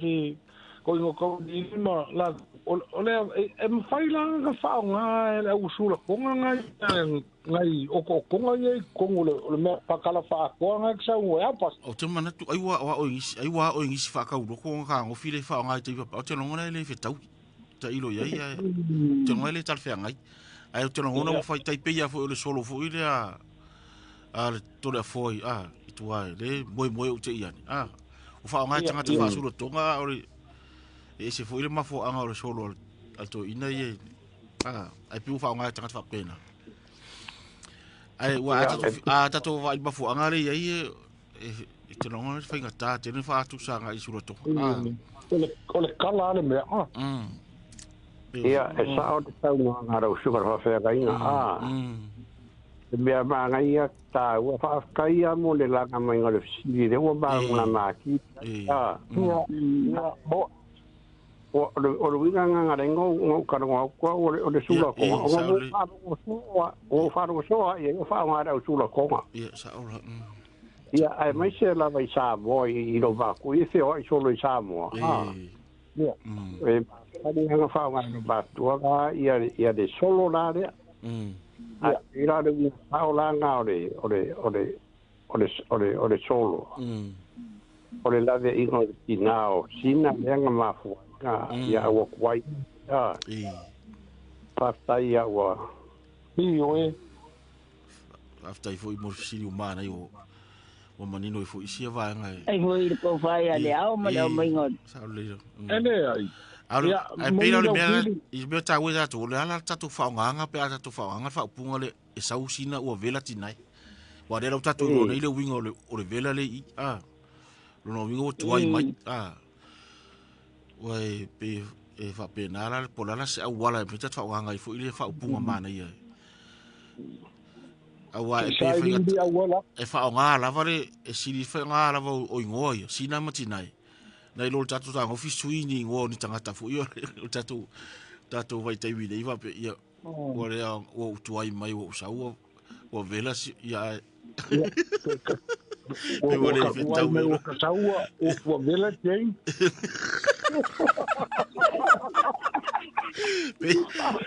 si koi ngō kau ni lima la o lea e mwhai langa ka whao ngā e le usula konga ngai oko konga iei kongo le mea pakala wha koa ngai kisa ua apas. O te manatu ai wa o ingisi whakau roko ngā ngofi le whao ngai te iwapa. O te nongona le whetau. Ta ilo iei te nongona le talwhea ngai. Ai o te nongona wa whai taipei a fo o le solo fo i le a le tole a foi I tuai le moe o te iani. O whao ngai tangata whaasura tonga o le e se fo ile mafo anga o le solo alto ina ye ai piu whao ngai tangata whapena. Ai wa tato vai mafo anga le ye e te nongona whainga tā tēne whaatu sanga I sura tonga. O le kala ale mea. ia e sa o te tau nga rau sugar fa fe ga ina e mea manga ia ta ua fa kai a mo le langa mai ngale fisi de ua ba una maki o le winga nga rengo ngo ka ngo ko o le sula ko o fa ro so ia o fa nga rau sula ko ia sa ora ia ai mai se la vai sa mo i lo va ku i se o i solo i sa mo ia e ani nga fa nga no ba tu ga ia de solo la de ira de fa la nga o solo o le la de ingo inao sina nga ma fu ia o kwai pa tai ia wa o e after I foi mo siri umana yo o manino i foi sia va nga ai voi ko fai ale au ma le mai ngon sa le ene ai ai pera le mea i me ta weza to le ala tatu fa nga pe ata to fa nga fa punga le e sa usina o vela tinai wa le tatu ro nei le wingo o le vela le lo no wingo tu ai mai wai pe e fa pe nala po la se wala pe ta fa nga i foi le fa punga mana ia awa e pe e fa nga la vale e siri fa nga la o ngoi sina matinai nei lo tatu ta office ni ngo ni tangata fu yo tatu vai tai wi va pe ia o le o tu ai mai o sa o vela ia o le fitau o sa o vela tem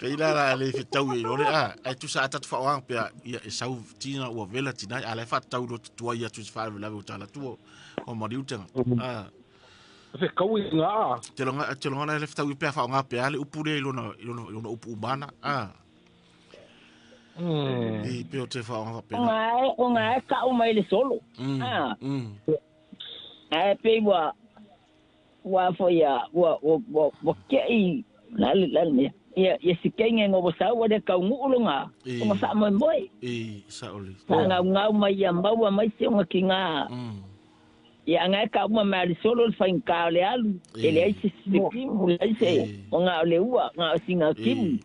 pe la le fitau i lo le ai tu sa tatu fa o pe ia e sa tina o vela tina ala fa tau lo tu ai tu fa la o tala tu o mari utanga se kau nga te longa le fitau pe fa nga pe ale upure lo no upu mana e pe o te fa nga pe o nga ka o mai le solo pe wa fo ya wa ke i la me ya se kenga ngo sa wa de ka ngulu nga o sa mo moi sa oli nga mai ya mbawa mai se nga kinga ia nga ka uma mali solo fa inka le alu ele ai se kim le se nga le ua nga singa kim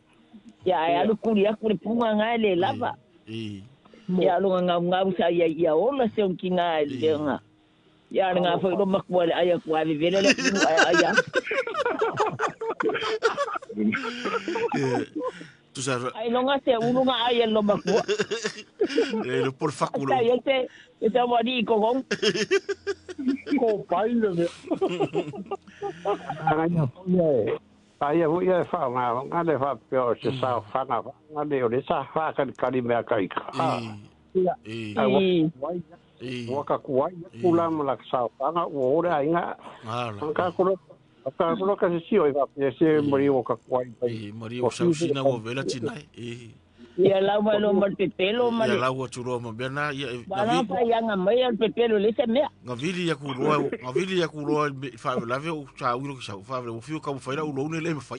ia alu kuria kure punga nga le lava ia lu nga sa ia ola se kinga le nga ia nga fa lo makwa le aya kwa vivele le aya tu sa ai no nga se unu nga aya lo makwa lo por faculo ete wadi ko gong ko pai le ai ho ia fa nga le fa pe o se sa fa nga le o le sa fa ka kali me kai wa ka kuai kula ma sa fa nga o ora inga ka ko ka si o va se mori o ka kuai mori o sa usina o vela tinai ia la malo mal pepelo mal ia la o turo mo bena ia bana pa ia nga mai al pepelo le se mea ngavili ya kuroa fa la ve o sa ulo sa fa o fio ka fa o lo ne le fa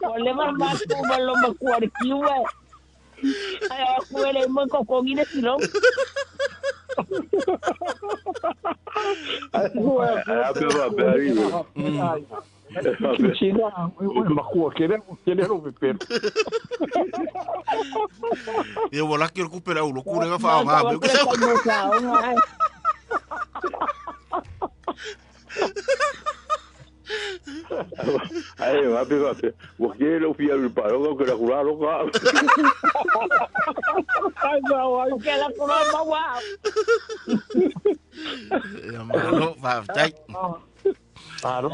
o le mar ma ku malo ma ku ar kiwa ai a ku ele mo ko ko ngine silo China, ma ku kere ro pe. Eu vou lá que recuperar o loucura que fa nga be. Ai, va pe. Porque lo fui al paro que la curaron ka. Ai, vai, que la curaron wa. Ya malo, va, tai. Alo,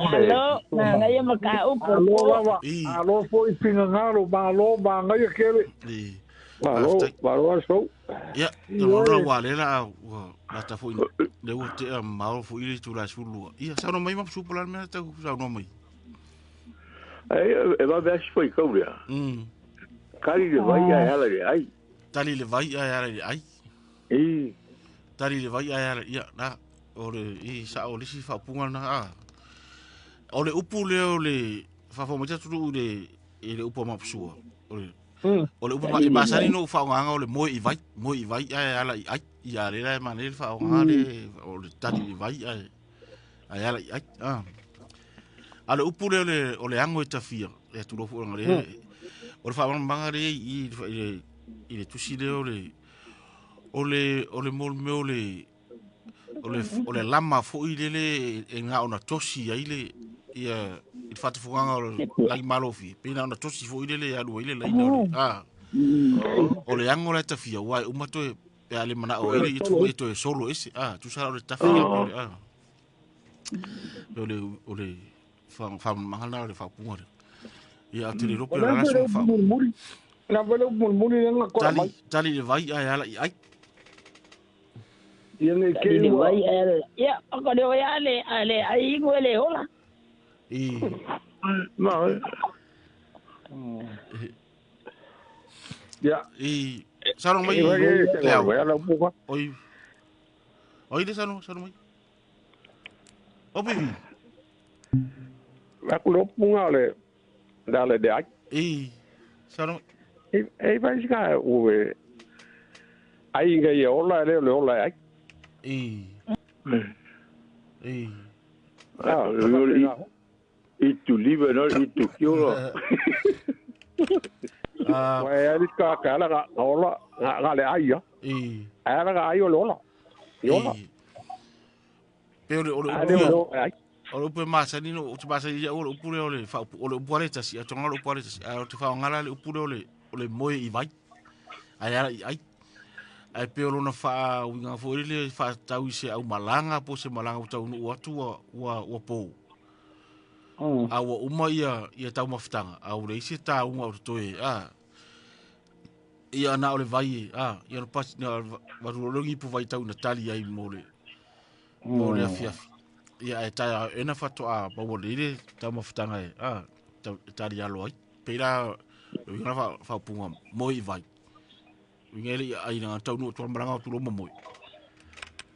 na ngai maka upo. Alo foi pinga ngalo ba ngai kele. Balo so. Ya, no wale la ta foi de o te mal foi ile tu la sulu. Ia sa no mai ma supular me ta sa no mai. Ai, va ver se foi cobra. Cari le vai a ela ai. Tali le vai a ela ai. Tali le vai a ela ia na ore sa o le si fa punga na ole upu le fa fo mata tu le upu ma psua ole upu ma masani no fa nga ole mo i vai ala ai ya le ma le fa nga le ole tali vai ai ala ai Ale upule ole ango tafia. E tu lofu ngare. O fa manga re i le tusi le ole mol me ole lama fo i le e nga ona tosi ai le ia i fatu funganga lai malofi. Pina ona tosi fo i le alu i le lai na. Ole ango le tafia wai umato e ale mana o ile i tu solo ese. Tu sa ole tafia ole fa mangana le fa punga. Ia te ro pe la so fa. Na vele mulmuli nga ko mai. Tali le vai ai. Ia ne ke vai ia ko de vai ale ai ko le hola. Ma. Ya. Sarong mai. Oi de sarong mai. Obi. Aku lo punga le dale de ai. Sarong. Vai ska uwe. Ai nga ye ola le ola ai. Itu live no itu kyo. Wai ai ska ka la ola ga le ai ya. Ai ga ai ola. Yola. Pero o pe masa ni no tu pasa ya o pure ole fa o puareta si a tonga o puareta si a te fa ngala le pure ole moe I vai ai pe o na fa winga fo ile fa tau se au malanga po se malanga tau no atu wa po a wa uma ia tau maftanga a o le se ta unga o toe ia na ole vai ia pas na va longi po vai tau na tali ai mole afia ia e ta ena fato a ba le ta mafutanga ta dia loi pera nga fa punga moi vai ngeli ai na tau no to maranga tu lo moi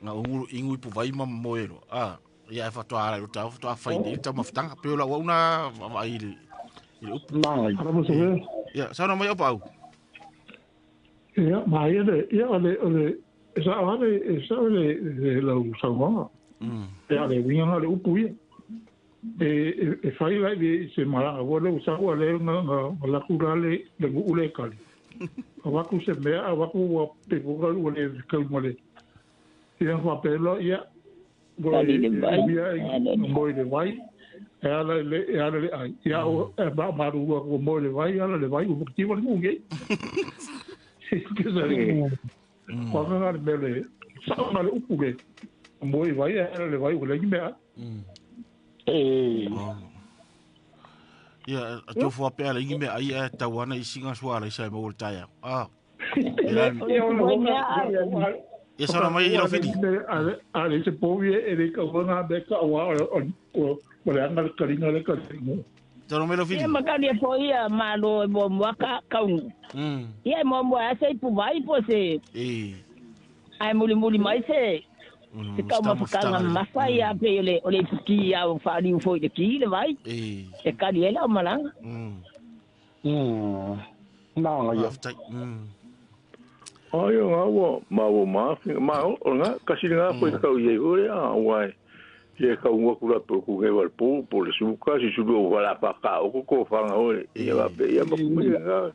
nga ungu ingui po vai ma moero ia fa to ara ta fa ide ta mafutanga pe la una ai ile ia sa no mai opa ia mai ia ole sa ole lo sa ma ya le winga le upuia e fai vai se mara vole usa le la curale le ule kali awaku se me awaku pe bugal ule kal mole ia fa pelo ia boy de vai ala le ai ia ba maru ko mo le vai ala le vai u ti vole nge que se ko nga le sa na le upuge moi vai le vai o le mea ia to fo pe le ngime ai ta wana I singa swala sai mo taia ia sa mai lo fidi ale se povie e le ka wana be ka wa o le anga karinga le ka tano me lo fidi ma ka dia po ia ma lo mo ka ia mo sai pu vai po se ai muli mai se se ka mafutanga mafai a pe ole puki a fari foi de ki le vai e ka dia la malanga na ya Ayo ngawo ma nga kasi nga po ka uye ore wai ye ka unga kula po ku ngeval po le suka si sudo wala pa ka o ko fanga ore ia ba pe ia ma ku nga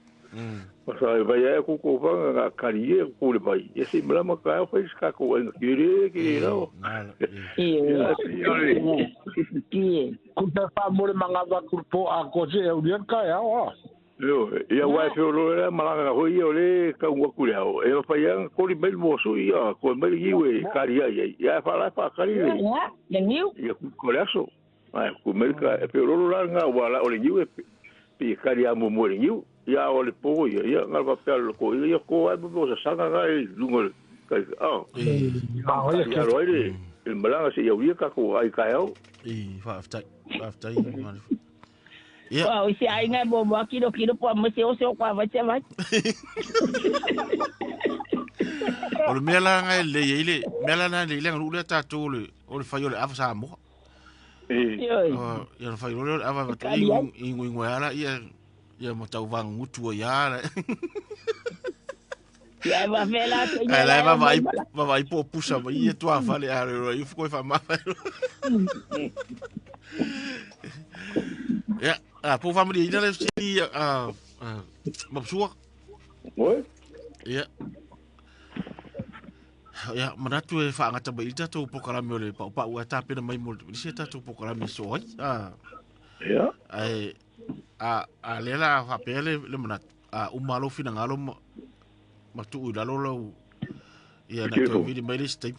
Pasal bayar aku kau faham karier aku le bayi. Ya sih malam kau faham sekarang kau yang kiri tau. Iya. Kita faham boleh mengapa kurpo aku sih ulian kaya wah. Yo, ya wife lo le malang ho yo le ka un ku le ho. E fa yang ko li bel mo so ya ko bel yiwe karier ya fa la fa karier. Ya, niu. Ya ko le so. Ai ku merka e pe lo la nga wala o le yiwe pi karier mo mo le yiwe. Ya ole po ya ngal papel ko ya ko ai bo sa sanga ngai lungo kai ya roide el malanga se ya ka ko ai kai au fa after ya o si ai ngai bo kilo po mo se o kwa va che vai o mela ngai le ile mela na le ngal ule ta to le o fa yo le afa sa mo ya fa yo le afa to ingu ala ia mo tau vang mutu ia ia va vela que ia vai po puxa ia tu a fale a ro i foi fa ma Ya, po family ina le si mabsua. Oi. Ya. Ya, manatu e fa ngata ba ita to pokalami ole pa ua tapena mai mo se ta to pokalami so ai. Ya. Ai a lela fa pele le manat umalo fina ngalo matu u lalo lo ia na to vidi mai le step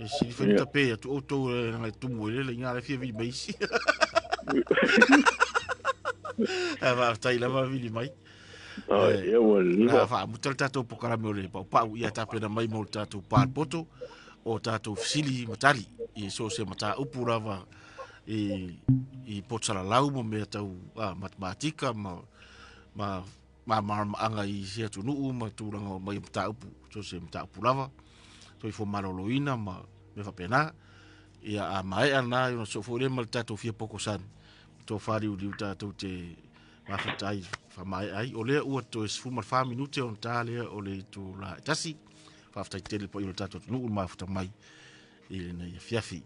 e si fa ta pe tu auto na tu mo le ngale fi vidi mai si. Va tai la va vidi mai. Ya wala. Na fa mutal tato pokalami ole pa ia tapena mai mo tato pa poto o tato fisili matali i so se mata upura va i potsala lau mo me tau matematika ma anga i sia tu nuu ma turanga mai mta upu so se mta upu lava so i fo maloloina ma me fa pena ia a mai ana yo so fo le mal tato fia poko san to fari u tato te ma fatai fa mai ai o le u to es fu mal fa minute on tale o le tu la tasi fa fatai tele po yo tato nuu ma fa mai ile na fiafi